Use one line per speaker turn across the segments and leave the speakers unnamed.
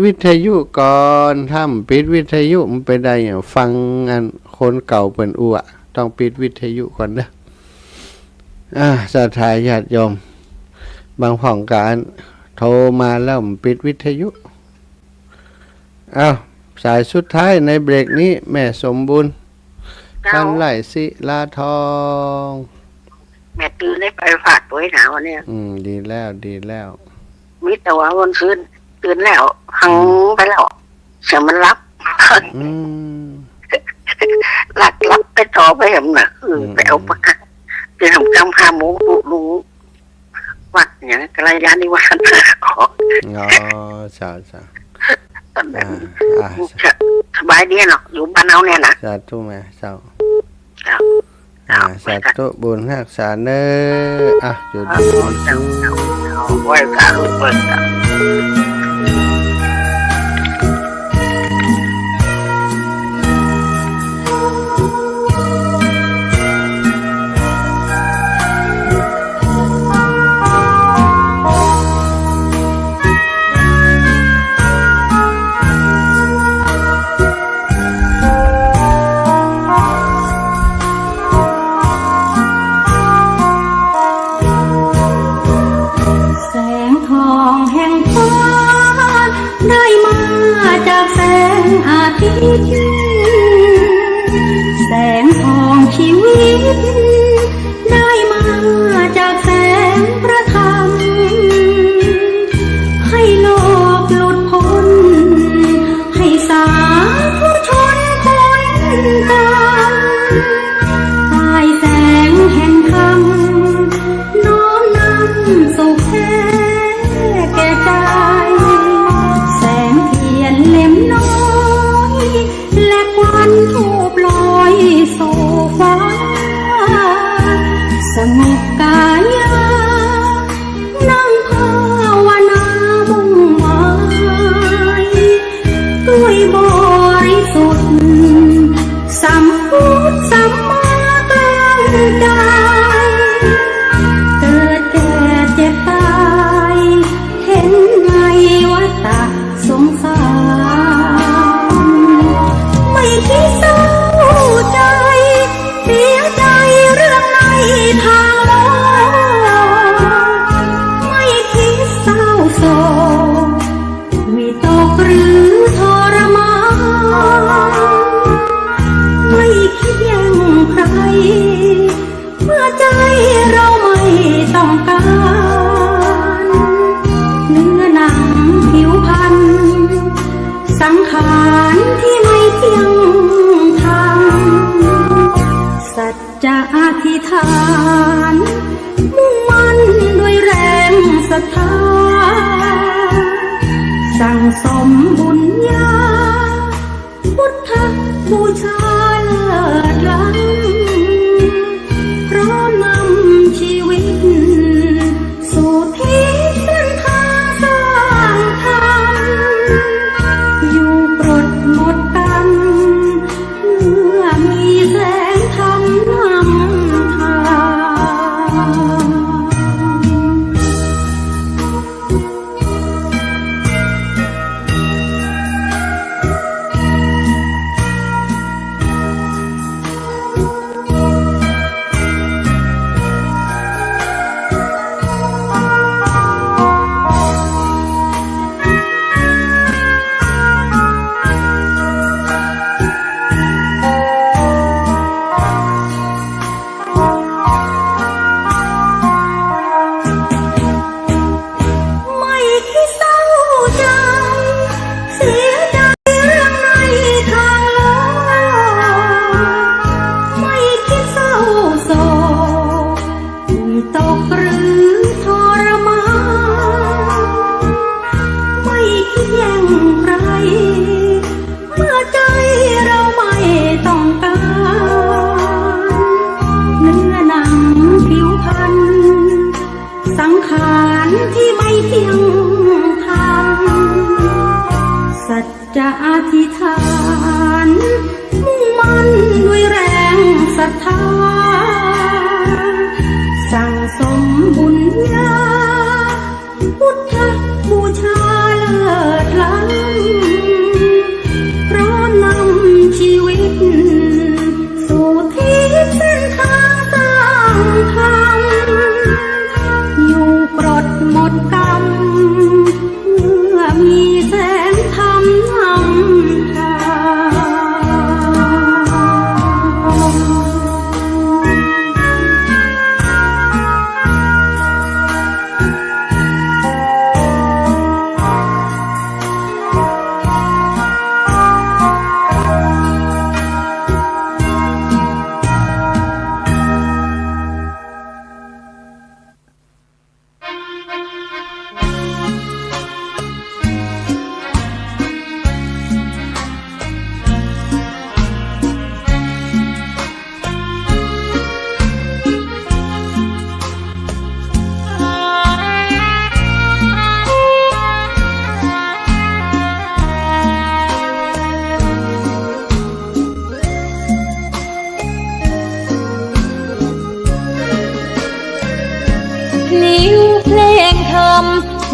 วิทยุก่อนทำปิดวิทยุมันไปได้อย่างฟังอันคนเก่าเป็นอ้วต้องปิดวิทยุก่อนเด้อศรัทธาญาติโยมบางผ่องการโทรมาแล้วมันปิดวิทยุสายสุดท้ายในเบรกนี้แม่สมบูรณ์กันไหลศิลาทอง
แม่ตื่นได้ไปฝากตัวหนาวเนี่ย
ดีแล้วดีแล้ว
มิแต่ว่าวันคืนตื่นแล้วหังไปแล้วเสียงมันรับหลับไปต่อไปเห็นน่ะไปเอาปากจะทำกรรมหาหมูรู้วัดอย่างกระยานิวาน
ใช่
สบายดีเนาะอยู่บ้านเอาเนี่ยนะ
สาธุแม่สาธุบุญรักษาเน้ออยู่ดี
ไว้สาธุเปิด
แสงทองชีวิตได้มาจากแสงพระธรรมให้โลกหลุดพ้นให้สาธุชนคนตามสายแสงแห่งธรรมน้อมนำสุขแท้แก่ใจแสงเทียนเล่มน้อยและควันทูบลอยสู่ฟ้าสงบกายานั่งภาวนามุ่งหมายด้วยบริสุทธิ์สัมพุทธสัมมากลางใจเกิดแก่เจ็บตายเห็นในวัฏฏะสงสารไม่คิดเศร้าใจเสียใจเรื่องในทางโลกไม่คิดเศร้าโศกวิตกหรือทรมานไม่คิดแย่งใครเมื่อใจเราไม่ต้องการเนื้อหนังผิวพรรณสังขารที่ไม่เที่ยงธรรมสัจจะอธิษฐานมุ่งมั่นด้วยแรงศรัทธาสั่งสมบุญญาพุทธบูชาเลิศล้ำพร้อมนำชีวิตสู่ทิศเส้นทางสร้างธรรมอยู่ปลดหมดกรรมเมื่อมีแสงธรรมนำทางสังขารที่ไม่เที่ยงธรรมสัจจะอธิษฐานมุ่งมั่นด้วยแรงศรัทธาสั่งสมบุญญาพุทธบูชาเลิศล้ำ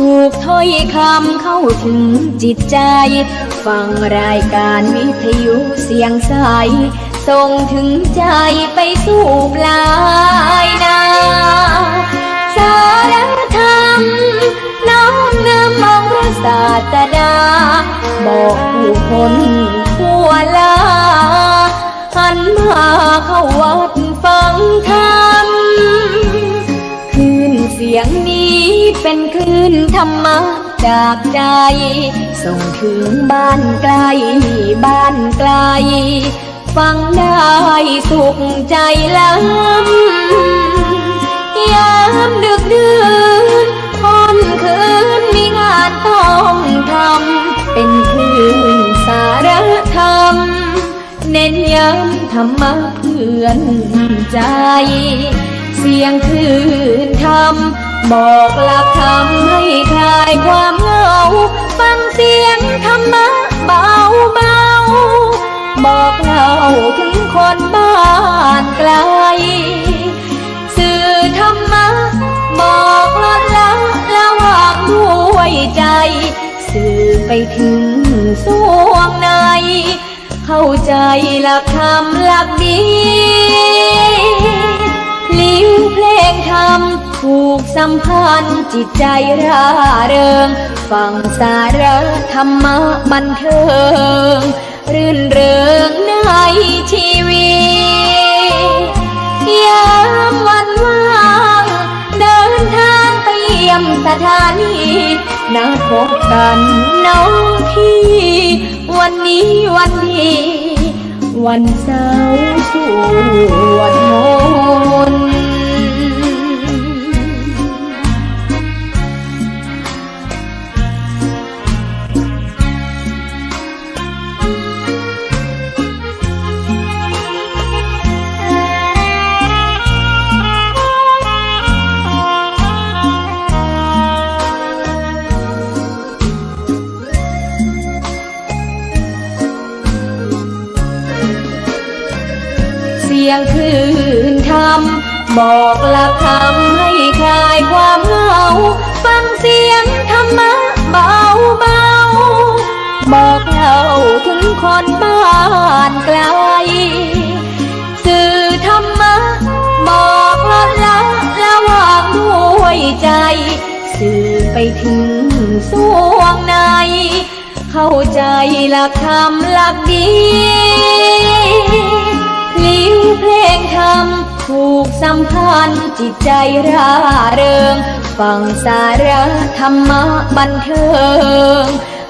ถูกถ้อยคำเข้าถึงจิตใจ ฟังรายการวิทยุเสียงใสส่งถึงใจไปสู่ปลายนาสารธรรมน้อมนำเอาพระศาสดาบอกผู้คนทั่วลาหันมาเข้าวัดฟังธรรมคลื่นเสียงนี้เป็นคลื่นธรรมะจากใจส่งถึงบ้านไกลบ้านไกลฟังได้สุขใจล้ำยามดึกดื่นค่ำคืนมีงานต้องทำเป็นคลื่นสารธรรมเน้นย้ำธรรมะเพื่อนใจเสียงคลื่นธรรมบอกหลักธรรมให้คลายความเหงาฟังเสียงธรรมะเบาเบาบอกเล่าถึงคนบ้านไกลสื่อธรรมะบอกลดละระหว่างด้วยใจสื่อไปถึงสวงในเข้าใจหลักธรรมหลักดีลิ้วเพลงธรรมผูกสัมพันธ์จิตใจร่าเริงฟังสาระธรรมะบันเทิงรื่นเริงในชีวิตยามวันว่างเดินทางไปเยี่ยมสถานีนัดพบกันน้องพี่วันนี้วันดีวันเสาร์สวดมนต์เสียงคลื่นธรรมบอกหลักธรรมให้คลายความเหงาฟังเสียงธรรมะเบาเบาบอกเล่าถึงคนบ้านไกลสื่อธรรมะบอกลดละระหว่างด้วยใจสื่อไปถึงสวงในเข้าใจหลักธรรมหลักดีลิ้วเพลงธรรมผูกสัมพันธ์จิตใจร่าเริงฟังสาระธรรมะบันเทิง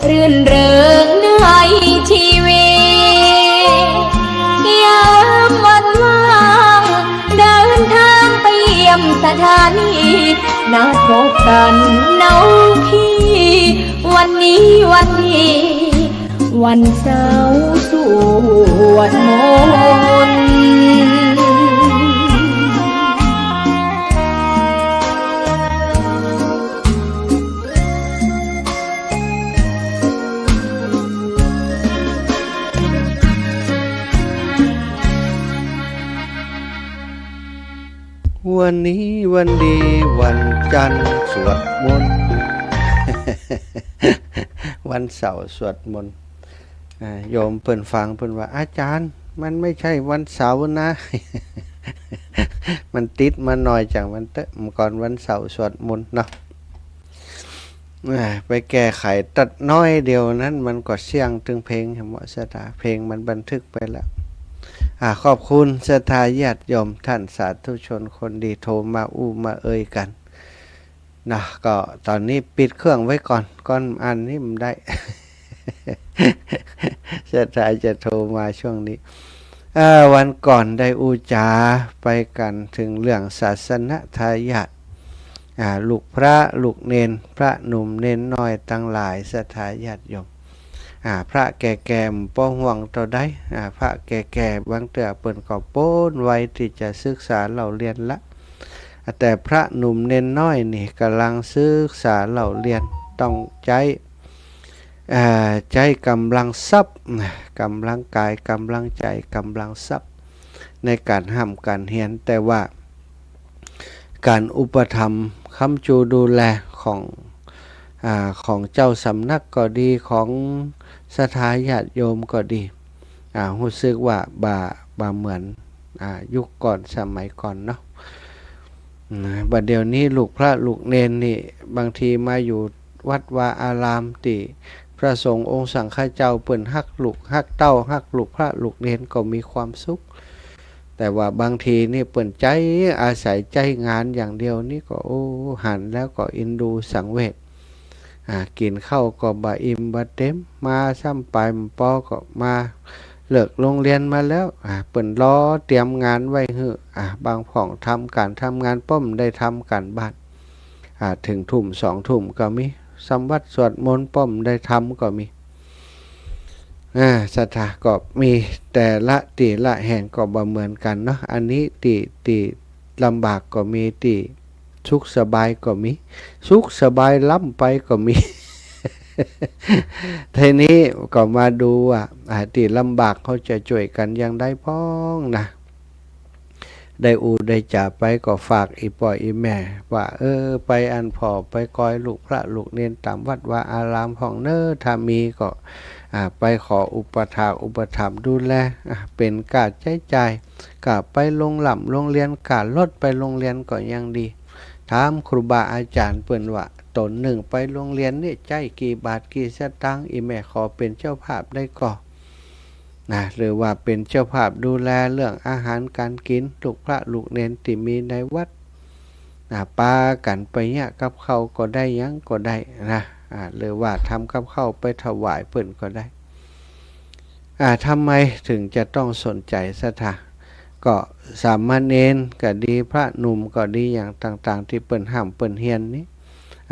รื่นเริงในชีวิตยามวันว่างเดินทางไปเยี่ยมสถานีนัดพบกันน้องพี่วันนี้วันดีวันเสาร์สวดมนต์
วันนี้วันดีวันจันทร์สวดมนต์ วันเสาร์สวดมนต์โยมเพิ่นฟังเพิ่นว่าอาจารย์มันไม่ใช่วันเสาร์นะ มันติดมาหน่อยจากวันก่อนวันเสาร์สวดมนต์เนาะไปแก้ไขตัดน้อยเดียวนั้นมันก็เสียงถึงเพลงเหมาะสถาเพลงมันบันทึกไปแล้วขอบคุณศรัทธาญาติโยมท่านสาธุชนคนดีโทรมามาเอ่ยกันนะก็ตอนนี้ปิดเครื่องไว้ก่อนอันนี้มันได้ ศรัทธาจะโทรมาช่วงนี้วันก่อนได้อุจาไปกันถึงเรื่องศาสนทายาทลูกพระลูกเนนพระหนุ่มเนนน้อยตั้งหลายศรัทธาญาติโยมพระแก่ๆป้องห่วงต่อได้พระแก่ๆบางเตือเปิ่นก็โป้นไว้ที่จะศึกษาเราเรียนละแต่พระหนุ่มเนนน้อยนี่กำลังศึกษาเราเรียนต้องใจกำลังทรัพย์กำลังกายกำลังใจกำลังทรัพย์ในการห้ามการเรียนแต่ว่าการอุปถัมภ์ค้ำจูดูแลของ ของเจ้าสำนักก็ดีของศรัทธาญาติโยมก็ดีรู้สึกว่าบ่เหมือนยุคก่อนสมัยก่อนเนาะบัดเดี๋ยวนี้ลูกพระลูกเนนนี่บางทีมาอยู่วัดวาอารามติพระสงฆ์องค์สังฆเจ้าเปิ่นฮักลูกฮักเต้าฮักลูกพระลูกเนนก็มีความสุขแต่ว่าบางทีนี่เปิ่นใจอาศัยใจงานอย่างเดียวนี่ก็หันแล้วก็อินดูสังเวชกินข้าวก็บ่อิ่มบ่เต็มมาซ้ำไปปอก็มาเลิกโรงเรียนมาแล้วเปิ่นรอเตรียมงานไว้ฮื้อบางผ่องทำการทำงานป้อมได้ทำการบ้านถึงทุ่ม2 ทุ่มก็มีสำวัดสวดมนต์ป้อมได้ทำก็มีศรัทธาก็มีแต่ละแห่งก็บ่เหมือนกันเนาะอันนี้ติลำบากก็มีติสุขสบายก็มีสุขสบายล้ำไปก็มี ทีนี้ก็มาดูว่าติลำบากเขาจะช่วยกันอย่างได้พ้องนะได้ได้จ่าไปก็ฝากอีป่ออีแม่ว่าไปอันพอไปกอยลูกพระลูกเนนตามวัดวาอารามของถ้ามีก็ไปขออุปถากดูแลเป็นการใช้จ่ายก็ไปโรงเรียนการลดไปโรงเรียนก็ยังดีถามครูบาอาจารย์เปิ้นว่าตนหนึ่งไปโรงเรียนนี่ใจกี่บาทกี่สตางค์อีแม่ขอเป็นเจ้าภาพได้ก่อหรือว่าเป็นเจ้าภาพดูแลเรื่องอาหารการกินลูกพระลูกเนนที่มีในวัดปากันไปเนี่ยกับเขาก็ได้ยังก็ได้นะหรือว่าทำกับข้าวไปถวายเปิ้นก็ได้ทำไมถึงจะต้องสนใจศรัทธาก็สามเณรก็ดีพระหนุ่มก็ดีอย่างต่างๆที่เปิ้นห้ามเปิ้นเฮียนนี้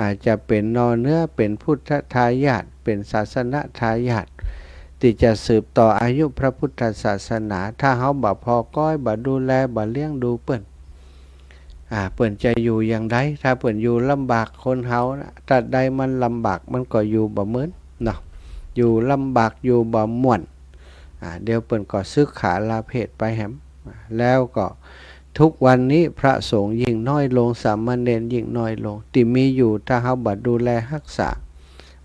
อาจจะเป็นนอเนื้อเป็นพุทธทายาทเป็นศาสนทายาทที่จะสืบต่ออายุพระพุทธศาสนาถ้าเฮาบ่พอก้อยบ่ดูแลบ่เลี้ยงดูเปิ้นเปิ้นจะอยู่อย่างไรถ้าเปิ้นอยู่ลำบากคนเฮานะถ้าใดมันลำบากมันก็อยู่บ่เหมือนเนาะอยู่ลำบากอยู่บ่ม่วนเดี๋ยวเปิ้นก็ซึกขาลาเพศไปแหมแล้วก็ทุกวันนี้พระสงฆ์ยิ่งน้อยลงสามเณรยิ่งน้อยลงที่มีอยู่ถ้าเฮาบ่ดูแลรักษา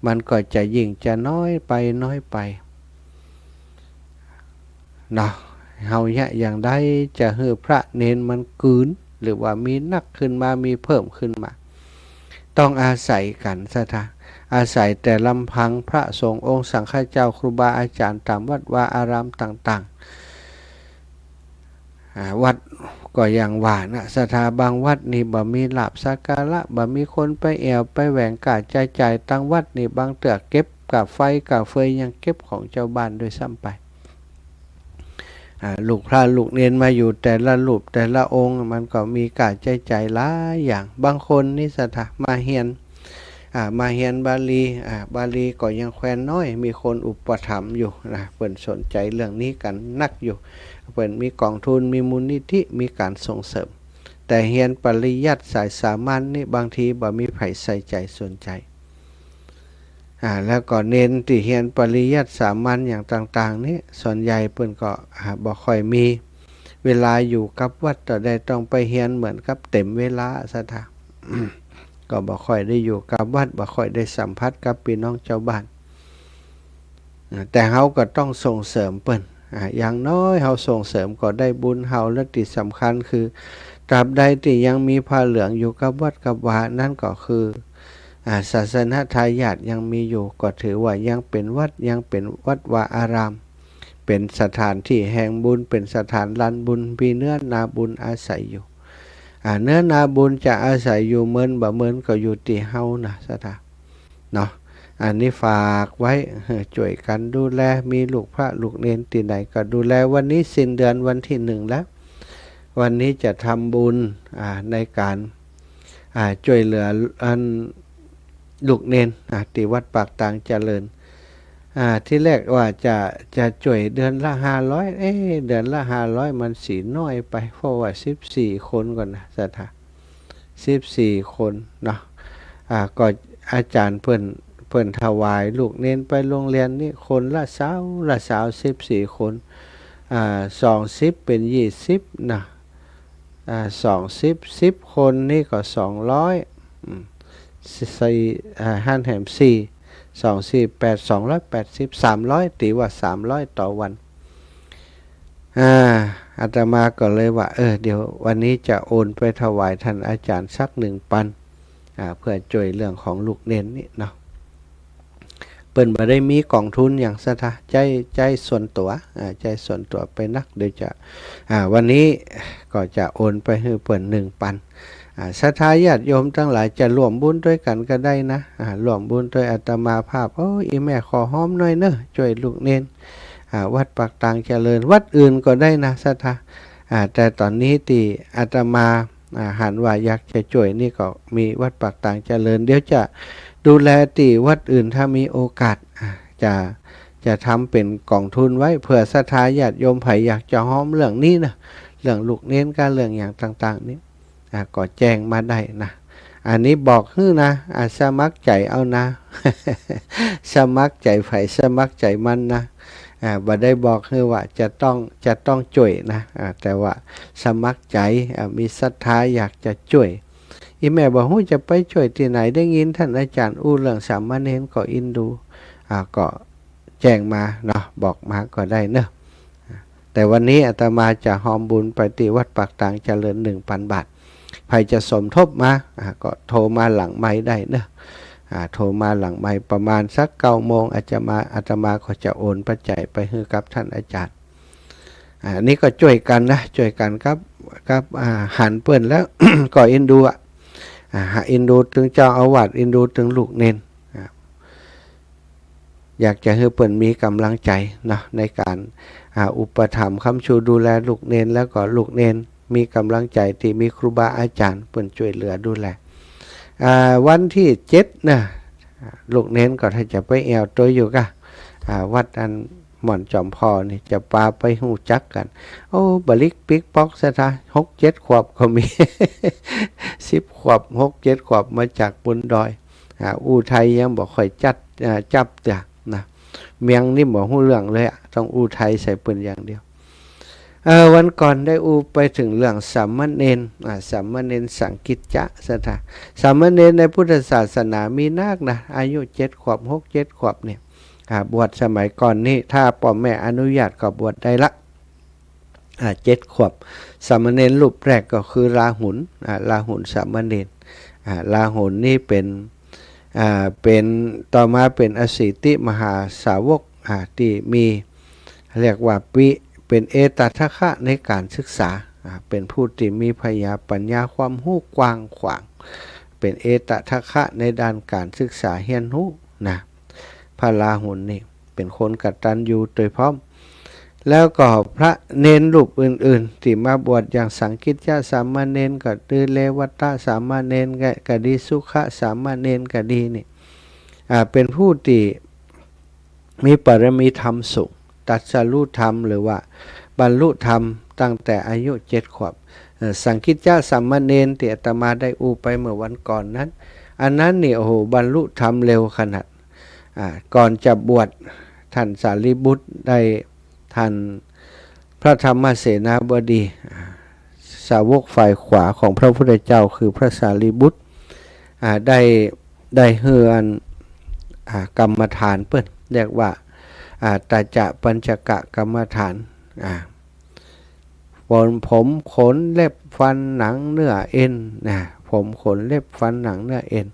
มันก็จะยิ่งจะน้อยไปเนาะเฮาเนี่ยอย่างใดจะให้พระเนนมันกืนหรือว่ามีนักขึ้นมามีเพิ่มขึ้นมาต้องอาศัยกันศรัทธาอาศัยแต่ลำพังพระสงฆ์องค์สังฆเจ้าครูบาอาจารย์ตามวัดวาอารามต่างๆวัดก็อย่างว่านะศรัทธาบางวัดนี่บ่มีลาภสักการะบ่มีคนไปแอวไปแหวงกาจ่ายตั้งวัดนี่บางเตือเก็บกับไฟกับเฟยยังเก็บของเจ้าบ้านโดยซ้ำไปลูกพระลูกเนนมาอยู่แต่ละรูปแต่ละองค์มันก็มีการใจหลายอย่างบางคนนี่ศรัทธามาเฮียนบาลีก็ยังแคว้นน้อยมีคนอุปถัมภ์อยู่นะเพิ่นสนใจเรื่องนี้กันนักอยู่เพิ่นมีกองทุนมีมูลนิธิมีการส่งเสริมแต่เฮียนปริยัติสายสามัญนี่บางทีบ่มีไผใส่ใจสนใจแล้วก็เน้นที่เฮียนปริยัติสามัญอย่างต่างๆนี่ส่วนใหญ่เพิ่นก็บ่ค่อยมีเวลาอยู่กับวัดต่อได้ต้องไปเฮียนเหมือนกับเต็มเวลาซะท่า ก็บ่ค่อยได้อยู่กับวัดบ่ค่อยได้สัมผัสกับพี่น้องเจ้าบ้านแต่เฮาก็ต้องส่งเสริมเปิ้นอย่างน้อยเฮาส่งเสริมก็ได้บุญเฮาและที่สำคัญคือตราบใดที่ยังมีผ้าเหลืองอยู่กับวัดกับวานั่นก็คือศาสนทายาทยังมีอยู่ก็ถือว่ายังเป็นวัดวาอารามเป็นสถานที่แห่งบุญเป็นสถานลานบุญมีเนื้อนาบุญอาศัยอยู่เนื้อนาบุญจะอาศัยอยู่เหมือนบ่เหมือนก็อยู่ที่เฮานะสถาเนาะอันนี้ฝากไว้ช่วยกันดูแลมีลูกพระลูกเนนที่ไหนก็ดูแลวันนี้สิ้นเดือนวันที่1แล้ววันนี้จะทำบุญในการช่วยเหลือลูกเนนที่วัดปากตางเจริญที่แรกว่าจะช่วยเดือนละ500เดือนละ500มันสีน้อยไปเพราะว่า14คนก่อนนะศรัทธา14คนเนาะก็อาจารย์เพิ่นถวายลูกเนนไปโรงเรียนนี่คนละ14คน20เป็น20นะ20 10คนนี่ก็200 สี่ห้านแหม4 2 4 8 280 300ตีว่า300ต่อวันอาตมาก็เลยว่าเดี๋ยววันนี้จะโอนไปถวายท่านอาจารย์สัก1,000เพื่อช่วยเรื่องของลูกเน้นนี่เนาะเปิ้นบ่ได้มีกองทุนอย่างซะทะใจส่วนตัวใจส่วนตัวไปนักเดี๋ยวจะวันนี้ก็จะโอนไปให้เปิ้น1,000ศรัทธาญาติโยมทั้งหลายจะร่วมบุญด้วยกันก็ได้นะร่วมบุญด้วยอาตมาภาพอีแม่ขอหอมหน่อยเนอะช่วยลูกเน้นวัดปากตางเจริญวัดอื่นก็ได้นะศรัทธาแต่ตอนนี้ที่อาตมาหันว่าอยากจะช่วยนี่ก็มีวัดปากตางเจริญเดี๋ยวจะดูแลตีวัดอื่นถ้ามีโอกาสจะทำเป็นกองทุนไว้เผื่อศรัทธาญาติโยมไผอยากจะหอมเรื่องนี้นะเรื่องลูกเน้นการเรื่องอย่างต่างๆนี้ก็แจ้งมาได้นะอันนี้บอกฮื้อนะสมัครใจเอานะ สมัครใจไผสมัครใจมันนะบ่ได้บอกฮื้อว่าจะต้องช่วยนะแต่ว่าสมัครใจมีศรัทธาอยากจะช่วยอีแม่บอกฮู้จะไปช่วยที่ไหนได้ยินท่านอาจารย์อู้เรื่องสามเณรก็อินดูก็แจ้งมาเนาะบอกมาก็ได้เนอะแต่วันนี้อาตมาจะหอมบุญไปที่วัดปากตางเจริญ 1,000 บาทใครจะสมทบมาก็โทรมาหลังไม้ได้เนอะโทรมาหลังไม้ประมาณสัก9 โมงอาตมาก็จะโอนปัจจัยไปให้กับท่านอาจารย์นี่ก็ช่วยกันนะช่วยกันครับหันเปิ้นแล้ว ก็อินดูอินดูถึงเจ้าอาวาสอินดูถึงลูกเน้นอยากจะให้เปิ้นมีกำลังใจนะในการอุปถัมภ์ค้ำชูดูแลลูกเน้นแล้วก็ลูกเน้นมีกำลังใจที่มีครูบาอาจารย์เปิ้นช่วยเหลือดูแลวันที่7นะลูกเน้นก็ถ้าจะไปแอวตัวอยู่ก็วัดอันหม่อนจอมพอนี่จะปาไปหูจักกันบลิกปิกป๊อกซะท่า6-7 ขวบก็มี 10 ขวบ 6-7 ขวบมาจากบนดอยอูไทยยังบอกค่อยจับจ้ะนะเมียงนี่บอกหู้เรื่องเลยต้องอูไทยใส่ปืนอย่างเดียววันก่อนได้อูไปถึงเรื่องสามเณรสามเณรสังกิจจะซะท่าสามเณรในพุทธศาสนามีนาคนะอายุ7 ขวบ 6-7 ขวบเนี่ยบวชสมัยก่อนนี่ถ้าพ่อแม่อนุญาตก็บวชได้ละ7 ขวบสามเณรรูปแรกก็คือราหุลสามเณรราหุลนี่เป็นต่อมาเป็นอสิติมหาสาวกที่มีเรียกว่าเป็นเอตทัคคะในการศึกษาเป็นผู้ที่มีปัญญาความรู้กว้างขวางเป็นเอตทัคคะในด้านการศึกษาเรียนรู้นะพระราหุลนี่เป็นคนกตัญญูโดยพร้อมแล้วก็พระเนนรูปอื่นๆที่มาบวชอย่างสังกิจจสามเณรก็ดือเลวัตตสามเณรก็ดีสุขสามเณรก็ดีนี่เป็นผู้ที่มีปรมีธรรมสูงตัดสรู้ธรรมหรือว่าบรรลุธรรมตั้งแต่อายุ7 ขวบสังกิจจสามเณรที่อาตมาได้อูไปเมื่อวันก่อนนั้นอันนั้นนี่บรรลุธรรมเร็วขนาดก่อนจะบวชท่านสารีบุตรได้ท่านพระธรรมเสนาบดีสาวกฝ่ายขวาของพระพุทธเจ้าคือพระสารีบุตรได้เฮือนกรรมฐานเปิ้นเรียกว่าตาจะปัญจกะกรรมฐานผมขนเล็บฟันหนังเนื้อเอ็นผมขนเล็บฟันหนังเนื้อเอ็น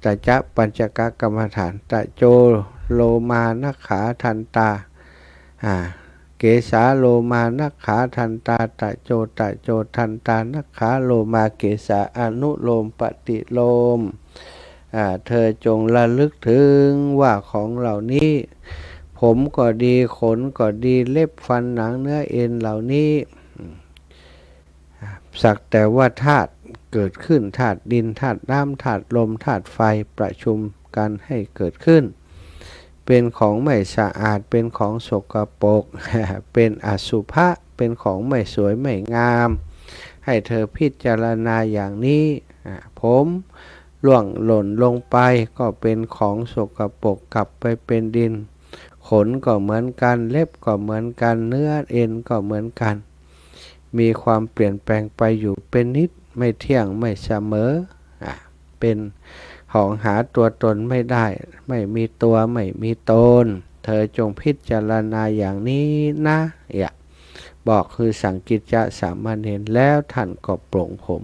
ตาจะปัญจกะกรรมฐานตะโจโลมานักขาทันตาเกสาโลมานักขาทันตาตะโจทันตานักขาโลมาเกสาอนุโลมปฏิโลมเธอจงระลึกถึงว่าของเหล่านี้ผมก็ดีขนก็ดีเล็บฟันหนังเนื้อเอ็นเหล่านี้สักแต่ว่าธาตุเกิดขึ้นธาตุดินธาตุน้ำธาตุลมธาตุไฟประชุมกันให้เกิดขึ้นเป็นของไม่สะอาดเป็นของสกปรก เป็นอสุภะเป็นของไม่สวยไม่งามให้เธอพิจารณาอย่างนี้ผมล่วงหล่นลงไปก็เป็นของสกปรกกลับไปเป็นดินขนก็เหมือนกันเล็บก็เหมือนกันเนื้อเอ็นก็เหมือนกันมีความเปลี่ยนแปลงไปอยู่เป็นนิดไม่เที่ยงไม่เสมอ เป็นของหาตัวตนไม่ได้ไม่มีตัวไม่มีตนเธอจงพิจารณาอย่างนี้นะบอกคือสังกิจจะสามเณรแล้วท่านก็ปลงผม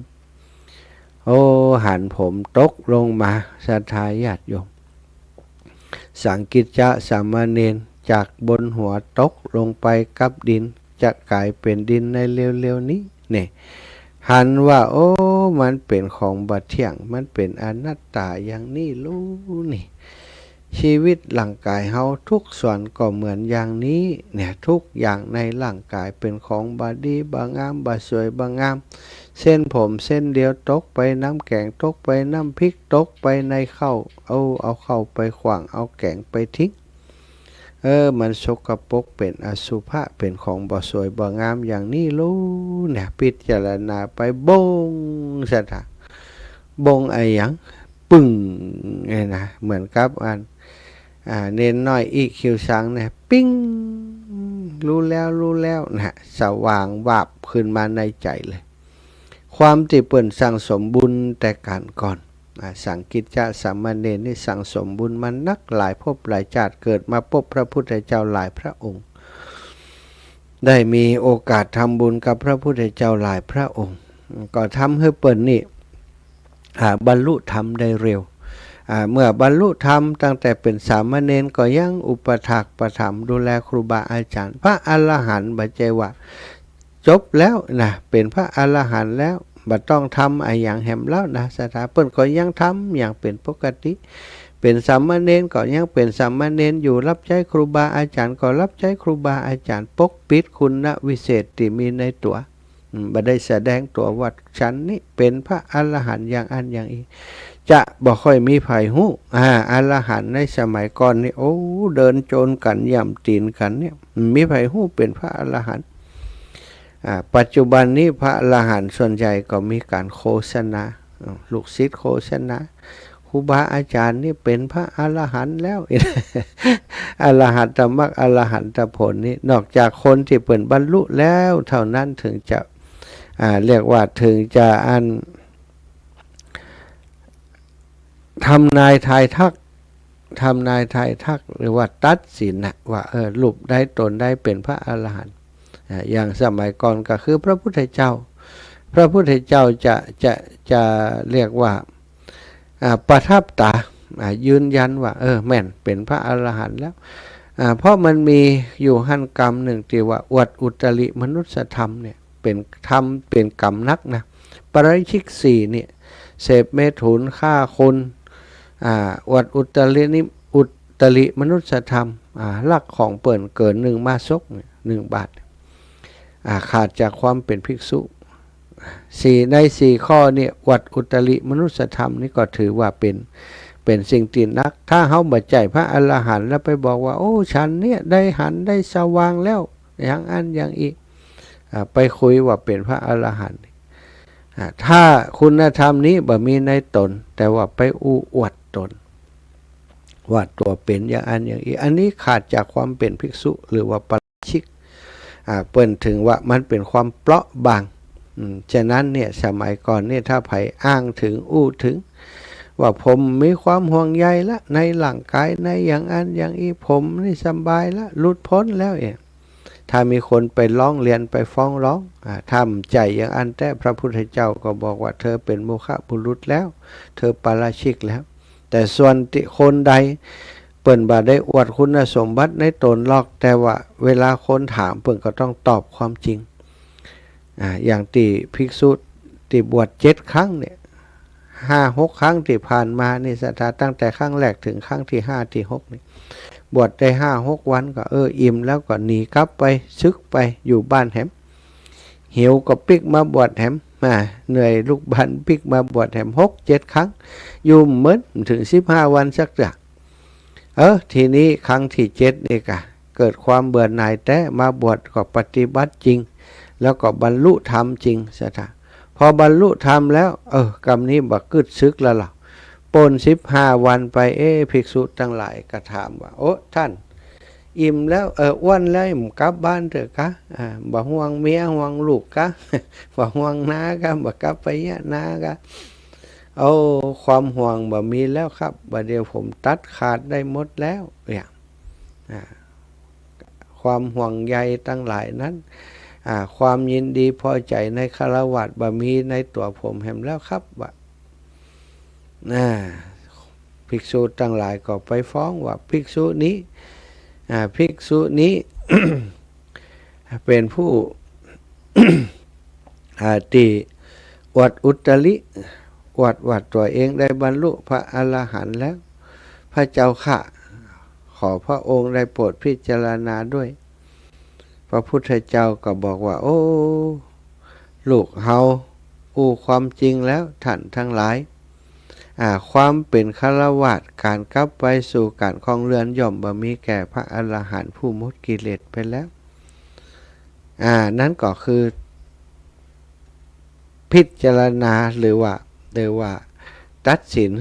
โอ้หันผมตกลงมาศรัทธาญาติโยมสังกิจจะสามเณรจากบนหัวตกลงไปกับดินจะกลายเป็นดินในเร็วๆนี้เนี่ยหันว่าโอ้มันเป็นของบัดเที่ยงมันเป็นอนัตตาอย่างนี้รู้นี่ชีวิตร่างกายเฮาทุกส่วนก็เหมือนอย่างนี้เนี่ยทุกอย่างในร่างกายเป็นของบาดีบางามบาสวยบางามเส้นผมเส้นเดียวตกไปน้ำแกงตกไปน้ำพริกตกไปในข้าวเอาเข้าไปขวางเอาแกงไปทิ้งมันสกปรกเป็นอสุภะเป็นของบ่สวยบ่งามอย่างนี้รู้เนี่ยพิจารณาไปบงสะท้าบงไอ้หยังปึ้งเนี่ยนะเหมือนกับเน้นน้อยอีคิวสังเนี่ยปิ้งรู้แล้วนะสว่างวาบขึ้นมาในใจเลยความที่เปิ่นสั่งสมบุญแต่การก่อนสังกิจจะสามเณรนี่สั่งสมบุญมันนักหลายภพหลายชาติเกิดมาพบพระพุทธเจ้าหลายพระองค์ได้มีโอกาสทำบุญกับพระพุทธเจ้าหลายพระองค์ก็ทำให้เปิ่นนี่บรรลุธรรมได้เร็วเมื่อบรรลุธรรมตั้งแต่เป็นสามเณรก็ยังอุปถากประถมดูแลครูบาอาจารย์พระอรหันต์บัจเจว่าจบแล้วนะเป็นพระอรหันต์แล้วบัดต้องทำอย่างแหมแล้วนะสถาเปิ้นก็ยังทำอย่างเป็นปกติเป็นสามเณรก็ยังเป็นสามเณรอยู่รับใช้ครูบาอาจารย์ก็รับใช้ครูบาอาจารย์ปกปิดคุณวิเศษที่มีในตัวบ่ได้แสดงตัวว่าฉันนี่เป็นพระอรหันต์อย่างอันอย่างอีจะบ่ค่อยมีไผฮู้อรหันต์ในสมัยก่อนนี่โอ้เดินโจรกันย่ำตีนกันเนี่ยมีไผฮู้เป็นพระอรหันต์ปัจจุบันนี้พระอรหันต์ส่วนใหญ่ก็มีการโฆษณาลูกศิษย์โฆษณาครูบาอาจารย์นี่เป็นพระอรหันต์แล้ว อรหันตมรรคอรหันตผลนี่นอกจากคนที่เปิ่นบรรลุแล้วเท่านั้นถึงจะเรียกว่าถึงจะทำนายทายทักหรือว่าตัดสินนะว่ารูปได้ตนได้เป็นพระอรหันต์อย่างสมัยก่อนก็คือพระพุทธเจ้าจะเรียกว่าประทับตายืนยันว่าแม่นเป็นพระอรหันต์แล้วเพราะมันมีอยู่หั่นกรรมหนึ่งที่ว่าอวดอุตริมนุสธรรมเนี่ยเป็นธรรมเป็นกรรมนักนะปาราชิกสี่เนี่ยเสพเมถุนฆ่าคนอวดอุตริมนุสธรรมลักของเปิ่นเกิน1 มาซก1 บาทขาดจากความเป็นภิกษุ4 ใน 4ข้อเนี่ยอวดอุตริมนุสธรรมนี่ก็ถือว่าเป็นสิ่งที่นักถ้าเฮาบ่ใจพระอรหันต์แล้วไปบอกว่าโอ้ฉันเนี่ยได้หันได้สว่างแล้วอย่างอันอย่างอีกไปคุยว่าเป็นพระอรหันต์ถ้าคุณธรรมนี้บ่มีในตนแต่ว่าไปอวดตนว่าตัวเป็นอย่างอันอย่างอีกอันนี้ขาดจากความเป็นภิกษุหรือว่าปาราชิกเปิ้นถึงว่ามันเป็นความเปราะบางฉะนั้นเนี่ยสมัยก่อนเนี่ยถ้าไผอ้างถึงถึงว่าผมมีความห่วงใยละในร่างกายในอย่างอันอย่างอีผมนี่สบายละหลุดพ้นแล้วถ้ามีคนไปร้องเรียนไปฟ้องร้องทำใจอย่างอันแต่พระพุทธเจ้าก็บอกว่าเธอเป็นโมฆะบุรุษแล้วเธอปาราชิกแล้วแต่ส่วนคนใดเปิ่นบ่ได้อวดคุณสมบัติในตนหรอกแต่ว่าเวลาคนถามเปิ่นก็ต้องตอบความจริงอย่างที่ภิกษุที่บวช7 ครั้งเนี่ย5-6 ครั้งที่ผ่านมานี่ศรัทธาตั้งแต่ครั้งแรกถึงครั้งที่5ที่6นี่บวชได้5-6 วันก็อิ่มแล้วก็หนีกลับไปซึกไปอยู่บ้านแหมหิวก็ปิกมาบวชแหมเหนื่อยลูกบ้านปิกมาบวชแหม6-7 ครั้งอยู่เหมือนถึง15 วันสักอย่างทีนี้ครั้งที่7นี่ก็เกิดความเบื่อหน่ายแต่มาบวชก็ปฏิบัติจริงแล้วก็บรรลุธรรมจริงศรัทธาพอบรรลุธรรมแล้วกรรมนี้บักกึดซึกแล้วล่ะปน15 วันไปภิกษุทั้งหลายก็ถามว่าโอ้ท่านอิ่มแล้วอ้วนแล้วกลับบ้านเถอะกะบ่ห่วงเมียห่วงลูกกะบ่ห่วงนากะบ่กลับไปยะนากะ เอาความห่วงบ่มีแล้วครับบ่เดี๋ยวผมตัดขาดได้หมดแล้วอย่างความห่วงใยตั้งหลายนั้นความยินดีพอใจในฆราวาสบ่มีในตัวผมแห่งแล้วครับว่าภิกษุตั้งหลายก็ไปฟ้องว่าภิกษุนี้ เป็นผู้ ที่อวดอุตริอวดตัวเองได้บรรลุพระอรหันต์แล้วพระเจ้าค่ะ ขอพระองค์ได้โปรดพิจารณาด้วยพระพุทธเจ้าก็บอกว่าโอ้ลูกเฮาความจริงแล้วท่านทั้งหลายความเป็นฆราวาสการกลับไปสู่การครองเรือนย่อมบ่มีแก่พระอรหันต์ผู้หมดกิเลสไปแล้วนั่นก็คือพิจารณาหรือว่าตัดสิน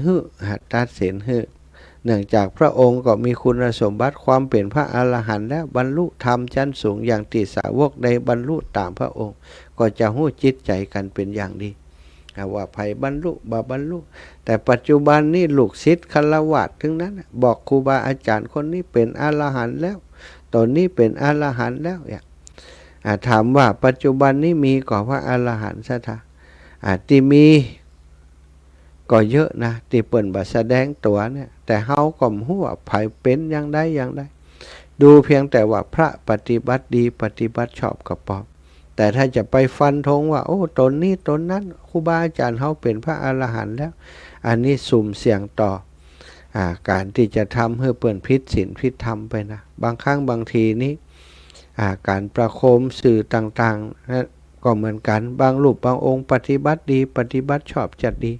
เนื่องจากพระองค์ก็มีคุณสมบัติความเป็นพระอรหันต์แล้วบรรลุธรรมชั้นสูงอย่างที่สาวกได้บรรลุตามพระองค์ก็จะหู้จิตใจกันเป็นอย่างดีว่าไผบรรลุบ่บรรลุแต่ปัจจุบันนี้ลูกศิษย์ฆราวาสถึงนั้นบอกครูบาอาจารย์คนนี้เป็นอรหันต์แล้วตอนนี้เป็นอรหันต์แล้วถามว่าปัจจุบันนี้มีก่อพระอรหันต์ซะท่าที่มีก็เยอะนะที่เปิ่นบ่แสดงตัวเนี่ยแต่เฮาก็ฮู้ว่าไผเป็นอย่างใดดูเพียงแต่ว่าพระปฏิบัติดีปฏิบัติชอบก็พอแต่ถ้าจะไปฟันธงว่าโอ้ตนนี้ตนนั้นครูบาอาจารย์เฮาเป็นพระอรหันต์แล้วอันนี้สุ่มเสี่ยงต่อการที่จะทำให้เปิ่นผิดศีลผิดธรรมไปนะบางครั้งบางทีนี้การประโคมสื่อต่างๆก็เหมือนกันบางรูปบางองค์ปฏิบัติดีปฏิบัติชอบจัดดี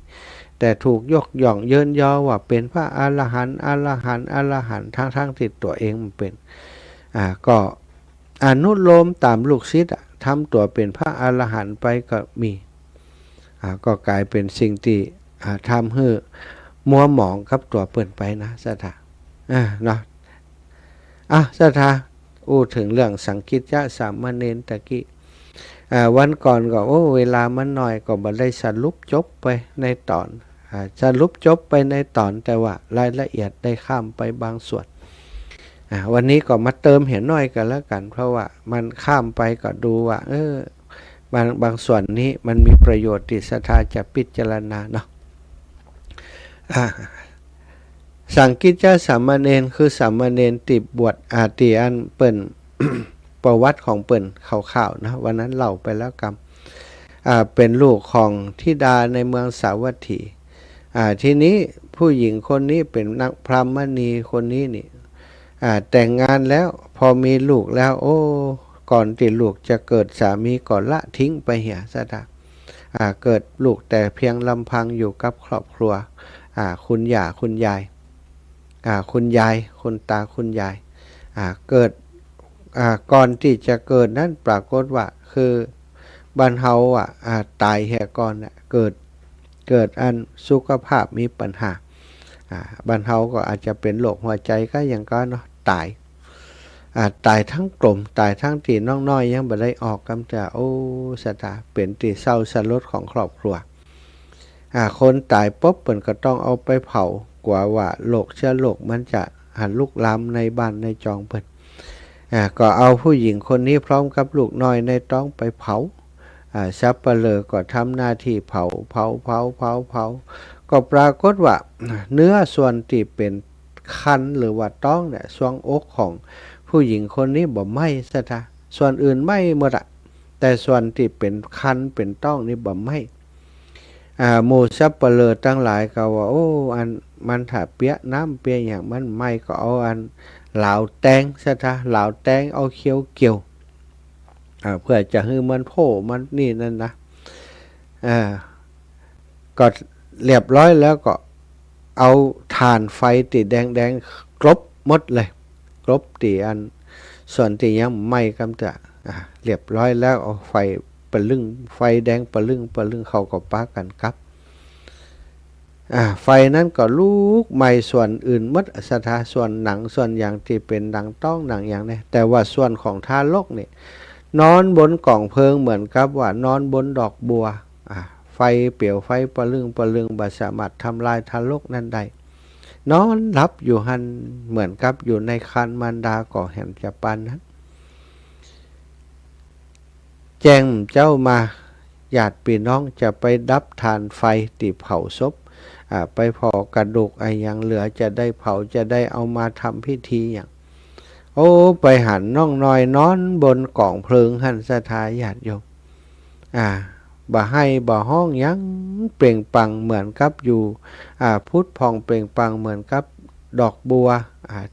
แต่ถูกยกย่องเยินยอว่าเป็นพระอรหันต์ทั้งที่ตัวเองมันเป็นก็อนุโลมตามลูกศิษย์ทำตัวเป็นพระอรหันต์ไปก็มีก็กลายเป็นสิ่งที่ทำให้มัวหมองกับตัวเปิ่นไปนะสถาเนาะสถาถึงเรื่องสังคิจจะสามเณรตะกี้วันก่อนก็เวลามันน้อยก็บ่ได้สรุปจบไปในตอนสรุปจบไปในตอนแต่ว่ารายละเอียดได้ข้ามไปบางส่วนวันนี้ก็มาเติมเห็นน้อยกันแล้วกันเพราะว่ามันข้ามไปก็ดูว่าบางส่วนนี้มันมีประโยชน์ที่ศรัทธาจะพิจารณาเนาะสังกิจจะสามเณรคือสามเณรติบวชตีอันเปิ่น ประวัติของเปิ่นข่าวๆนะวันนั้นเล่าไปแล้วกันเป็นลูกของธิดาในเมืองสาวัตถีทีนี้ผู้หญิงคนนี้เป็นนักพรหมณีคนนี้นี่แต่งงานแล้วพอมีลูกแล้วก่อนที่ลูกจะเกิดสามีก่อนละทิ้งไปเหียซะนะเกิดลูกแต่เพียงลำพังอยู่กับครอบครัวคุณย่าคุณยายคุณตาคุณยายเกิดก่อนที่จะเกิดนั้นปรากฏว่าคือบ้านเฮาตายแห่ก่อนเกิดอันสุขภาพมีปัญหาบ้านเฮาก็อาจจะเป็นโรคหัวใจก็อย่างก็เนาะตายทั้งกลมตายทั้งตีน้องน้อยยังบ่ได้ออกกำจะสตาเป็นตีเศร้าสลดของครอบครัวคนตายปุ๊บเปิ่นก็ต้องเอาไปเผากว่าว่าโรคเชื้อโรคมันจะลุกลามในบ้านในจองเปิ่นก็เอาผู้หญิงคนนี้พร้อมกับลูกน้อยในต้องไปเผาสัปเหร่อก็ทำหน้าที่เผาก็ปรากฏว่าเนื้อส่วนที่เป็นคันหรือว่าต้องเนี่ยช่วงอกของผู้หญิงคนนี้บ่ไหม้ซะท่าส่วนอื่นไหม้หมดแต่ส่วนที่เป็นคันเป็นต้องนี่บ่ไหม้หมู่สัปเหร่อทั้งหลายก็ว่าอันมันถ้าเปียน้ำเปียอย่างมันไหม้ก็เอาอันเหลาแตงซะท่าเหลาแตงเอาเคี้ยวเกี่ยวเพื่อจะให้มันโผล่มันนี่นั่นนะก็เรียบร้อยแล้วก็เอาถ่านไฟติดแดงกรบหมดเลยกรบตีอันส่วนที่ยังไหม้กำจะเรียบร้อยแล้วเอาไฟปะลึงไฟแดงปะลึงเขาก็ปากันครับไฟนั้นก็ลุกไหม้ส่วนอื่นหมดสถาส่วนหนังส่วนอย่างที่เป็นหนังต้องหนังอย่างนี้แต่ว่าส่วนของทารกนี่นอนบนกล่องเพลิงเหมือนกับว่านอนบนดอกบัวไฟ ไฟเปลวไฟประลึงบ่สามารถทำลายทารกนั้นได้นอนหลับอยู่หันเหมือนกับอยู่ในครรภ์มารดาก่อแห่งจะปานนั้นแจ้งเจ้ามาญาติพี่น้องจะไปดับทานไฟติเผาศพไปพอกระดูกอย่างเหลือจะได้เผาจะได้เอามาทำพิธีอย่างโอ้ไปหันน้องน้อยนอนบนกองเพลิงหันสถาญาติโยมบ่ให้บ่ห้องยังเปล่งปลั่งเหมือนกับอยู่พุทธพองเปล่งปลั่งเหมือนกับดอกบัว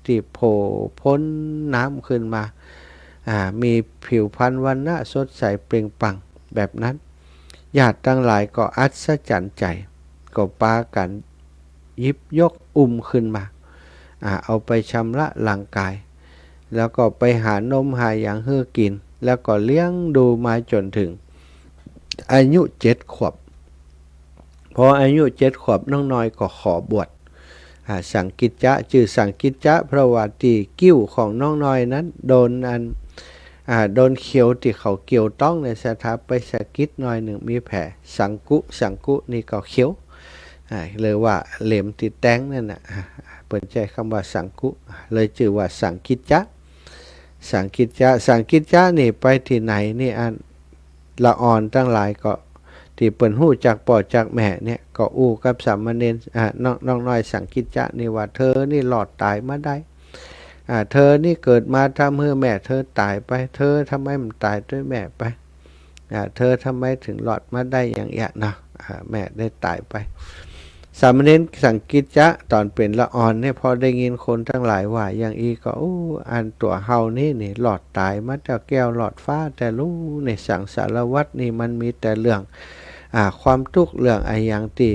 ที่โผล่พ้นน้ำขึ้นมามีผิวพรรณวรรณะสดใสเปล่งปลั่งแบบนั้นญาติทั้งหลายก็อัศจรรย์ใจก็ปากันยิบยกขึ้นมาเอาไปชำระร่างกายแล้วก็ไปหานมหาอย่างเฮือกินแล้วก็เลี้ยงดูมาจนถึงอายุ7 ขวบพออายุ7 ขวบน้องน้อยก็ขอบวชสังกิจจะชื่อสังกิจจะเพราะว่าที่กิ้วของน้องน้อยนั้นโดนเขียวที่เขาเกี่ยวต้องในสถาไปสะกิดน้อยหนึ่งมีแผลสังกุนี่ก็เขียวเลยว่าเหลมติดแตงนั่นน่ะเปิดใจคำว่าสังกุเลยชื่อว่าสังกิจจะนี่ไปที่ไหนนี่ละอ่อนทั้งหลายก็ที่เปิ่นหู้จากป่อจากแม่เนี่ยก็อู้กับสามเณรน้องน้อยสังกิจจะนี่ว่าเธอนี่หลอดตายมาได้เธอนี่เกิดมาทำให้แม่เธอตายไปเธอทำไมมันตายด้วยแม่ไปเธอทำไมถึงหลอดมาได้อย่างเงี้ยนะแม่ได้ตายไปสามเณรสังกิจจะตอนเป็นละอ่อนเนี่ยพอได้ยินคนทั้งหลายว่าอย่างอีก็อันตัวเฮานี่หลอดตายมาจากแก้วหลอดฟ้าแต่รู้ในสังสารวัฏนี่มันมีแต่เรื่องความทุกข์เรื่องอย่างที่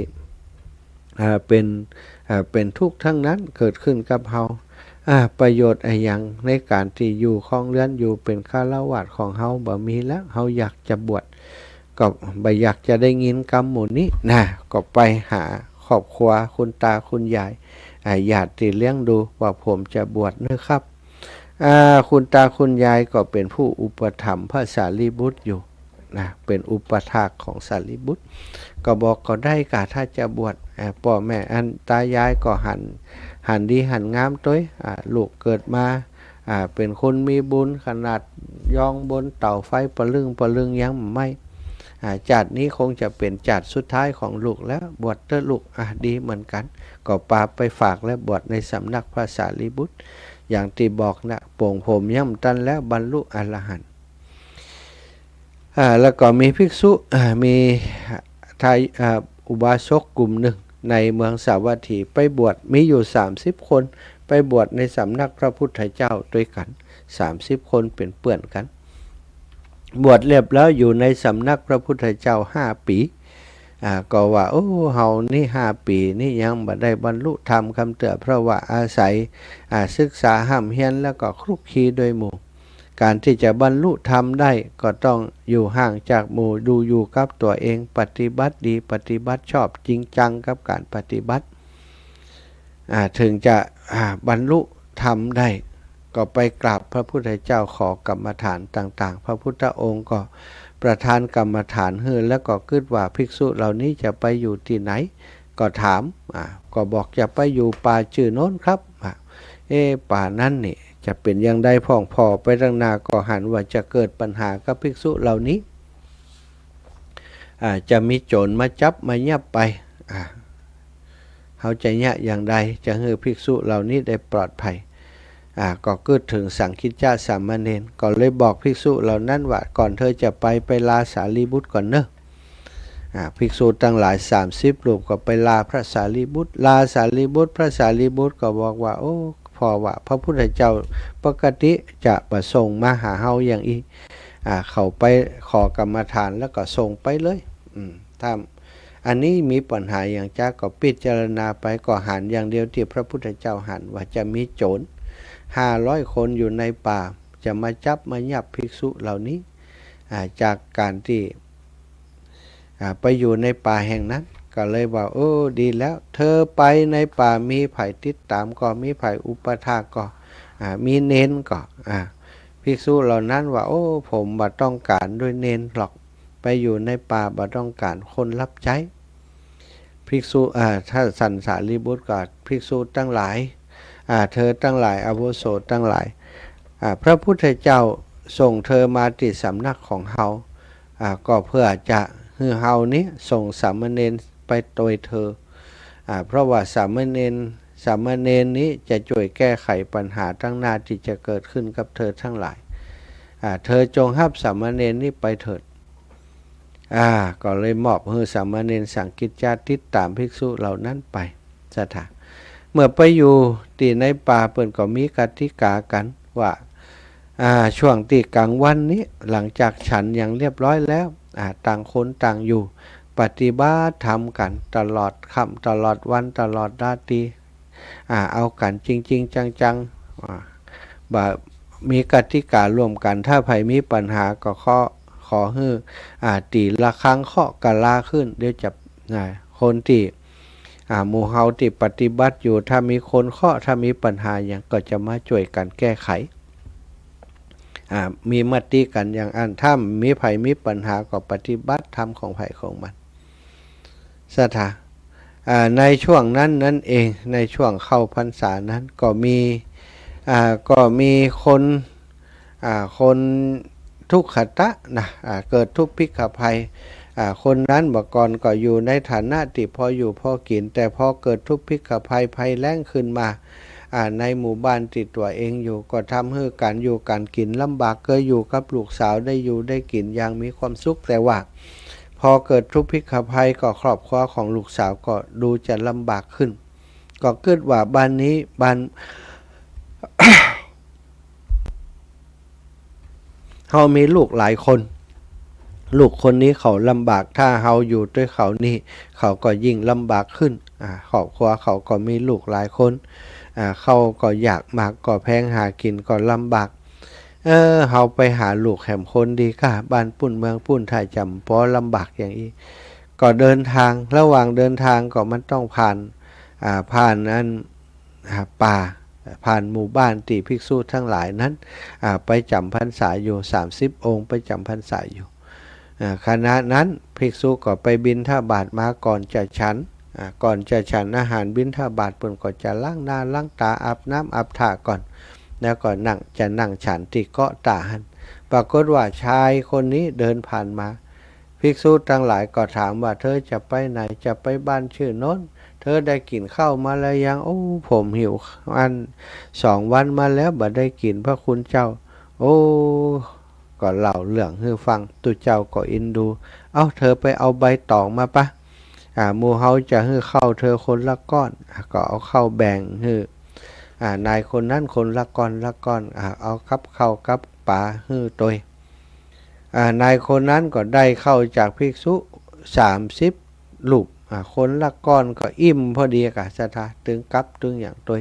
เป็นทุกข์ทั้งนั้นเกิดขึ้นกับเฮาประโยชน์อย่างในการที่อยู่ครองเรือนอยู่เป็นฆราวาสของเฮาบ่มีแล้วเฮาอยากจะบวชก็บ่อยากจะได้ยินคำหมู่นี้นะก็ไปหาครอบครัวคุณตาคุณยายญาติที่เลี้ยงดูว่าผมจะบวชนะครับคุณตาคุณยายก็เป็นผู้อุปถัมภ์พระสารีบุตรอยู่นะเป็นอุปถากของสารีบุตรก็บอกก็ได้กะถ้าจะบวชพ่อแม่ตายายก็หันดีหันงามต้วยลูกเกิดมาเป็นคนมีบุญขนาดย่องบนเต่าไฟประลึงยังไม่จัดนี้คงจะเป็นจัดสุดท้ายของลูกแล้วบวชเถอะลูกดีเหมือนกันก็ปาไปฝากและบวชในสำนักพระสารีบุตรอย่างที่บอกนะโป่งผมย่ำตันแล้วบรรลุอรหันต์แล้วก็มีภิกษุมีอุบาสกกลุ่มหนึ่งในเมืองสาวัตถีไปบวชมีอยู่30 คนไปบวชในสำนักพระพุทธเจ้าด้วยกัน30 คนเป็นเปื่อนกันบวชเรียบแล้วอยู่ในสำนักพระพุทธเจ้า5 ปีก็ว่าเฮานี่5 ปีนี่ยังบ่ได้บรรลุธรรมคำเตือเพราะว่าอาศัยศึกษาห้ำเฮียนแล้วก็คลุกคลีโดยหมู่การที่จะบรรลุธรรมได้ก็ต้องอยู่ห่างจากหมู่ดูอยู่กับตัวเองปฏิบัติดีปฏิบัติชอบจริงจังกับการปฏิบัติถึงจะบรรลุธรรมได้ก็ไปกราบพระพุทธเจ้าขอกรรมฐานต่างๆพระพุทธองค์ก็ประทานกรรมฐานให้แล้วก็คิดว่าภิกษุเหล่านี้จะไปอยู่ที่ไหนก็ถามก็บอกจะไปอยู่ป่าชื่อโน้นครับป่านั้นนี่จะเป็นอย่างใดพ่องพอไปตั้งนาก็หันว่าจะเกิดปัญหากับภิกษุเหล่านี้จะมีโจรมาจับมายับไปเขาจะแยะอย่างใดจะให้ภิกษุเหล่านี้ได้ปลอดภัยก็เกิดถึงสังคิจจสามเณรก็เลยบอกภิกษุเหล่านั้นว่าก่อนเธอจะไปลาสารีบุตรก่อนเนอะภิกษุตั้งหลาย30 รูปก็ไปลาพระสารีบุตรพระสารีบุตรก็บอกว่าพอว่าพระพุทธเจ้าปกติจะประสงค์มาหาเฮาอย่างอีเขาไปขอกรรมฐานแล้วก็ส่งไปเลยถ้าอันนี้มีปัญหาอย่างจ้าก็พิจารณาไปก็หันอย่างเดียวที่พระพุทธเจ้าหันว่าจะมีโจร500 คนอยู่ในป่าจะมาจับมายับภิกษุเหล่านี้จากการที่ไปอยู่ในป่าแห่งนั้นก็เลยว่าดีแล้วเธอไปในป่ามีไผ่ติดตามก็มีไผ่อุปถากก็มีเน้นก็ภิกษุเหล่านั้นว่าผมบ่ต้องการด้วยเน้นหรอก ไปอยู่ในป่าบ่ต้องการคนรับใช้ภิกษุถ้าสันสารีบุตรก็ภิกษุตั้งหลายเธอตั้งหลายอาวุโสตั้งหลายพระพุทธเจ้าส่งเธอมาติดสำนักของเฮาก็เพื่อจะให้เฮานี้ส่งสามเณรไปโดยเธอเพราะว่าสามเณรนี้จะช่วยแก้ไขปัญหาทั้งหน้าที่จะเกิดขึ้นกับเธอทั้งหลายเธอจงรับสามเณรนี้ไปเถิดก็เลยมอบให้สามเณรสังกิจจาติดตามภิกษุเหล่านั้นไปสถานเมื่อไปอยู่ที่ในป่าเปิ้นก็มีกติกากันว่าช่วงที่กลางวันนี้หลังจากฉันอย่างเรียบร้อยแล้วต่างคนต่างอยู่ปฏิบัติธรรมกันตลอดค่ำตลอดวันตลอดราตรีเอากันจริงๆจังๆมีกติการ่วมกันถ้าใครมีปัญหาก็ขอให้ตีละครั้งเคาะกะลาขึ้นเดี๋ยวจะคนที่หมู่เฮาที่ปฏิบัติอยู่ถ้ามีคนเคาะถ้ามีปัญหาอย่างก็จะมาช่วยกันแก้ไขมีมติกันอย่างอันถ้ามีไผมีปัญหาก็ปฏิบัติธรรมของไผของมันสถาในช่วงนั้นนั่นเองในช่วงเข้าพรรษานั้นก็มีคนทุกขตะนะเกิดทุกภิกขภัยคนนั้นเมื่อก่อนก็อยู่ในฐานะที่พออยู่พอกินแต่พอเกิดทุกภิกขภัยภัยแล้งขึ้นมาในหมู่บ้านติดตัวเองอยู่ก็ทำให้การอยู่การกินลำบากเคยอยู่กับลูกสาวได้อยู่ได้กินอย่างมีความสุขแต่ว่าพอเกิดทุกภิกขภัยก็ครอบครัวของลูกสาวก็ดูจะลำบากขึ้นก็เกิดว่าบ้านนี้บ้าน เฮามีลูกหลายคนลูกคนนี้เขาลำบากถ้าเฮาอยู่ด้วยเขานี่เขาก็ยิ่งลำบากขึ้นครอบครัวเขาก็มีลูกหลายคนเขาก็อยากมากก็แพงหากินก็ลำบากเฮาไปหาลูกแหมคนดีค่ะบ้านปุ้นเมืองปุ้นถ่ายจำเพราะลำบากอย่างนี้ก็เดินทางระหว่างเดินทางก็มันต้องผ่านนั้นป่าผ่านหมู่บ้านตีภิกษุทั้งหลายนั้นไปจำพรรษาอยู่30องค์ไปจำพรรษาอยู่คณะนั้นภิกษุก็ไปบิณฑบาตมาก่อนจะฉันอาหารบิณฑบาตเพิ่นก็จะล้างหน้าล้างตาอาบน้ำอาบท่าก่อนแล้วก็นั่งฉันที่เกาะตาหันปรากฏว่าชายคนนี้เดินผ่านมาภิกษุทั้งหลายก็ถามว่าเธอจะไปไหนจะไปบ้านชื่อโน้นเธอได้กินข้าวมาแล้วยังผมหิว2 วันมาแล้วบ่ได้กินพระคุณเจ้าก็เล่าเรื่องให้ฟังตุเจ้าก็อินดูเธอไปเอาใบตองมาปะหมู่เฮาจะให้ข้าวเธอคนละก้อนก็เอาข้าวแบ่งให้นายคนนั้นคนละก้อนเอากับข้าวกับปลาให้ตัวนายคนนั้นก็ได้เข้าจากภิกษุ30 ลูกคนละก้อนก็อิ่มพอดีกะสถาตึงกับตึงอย่างตัว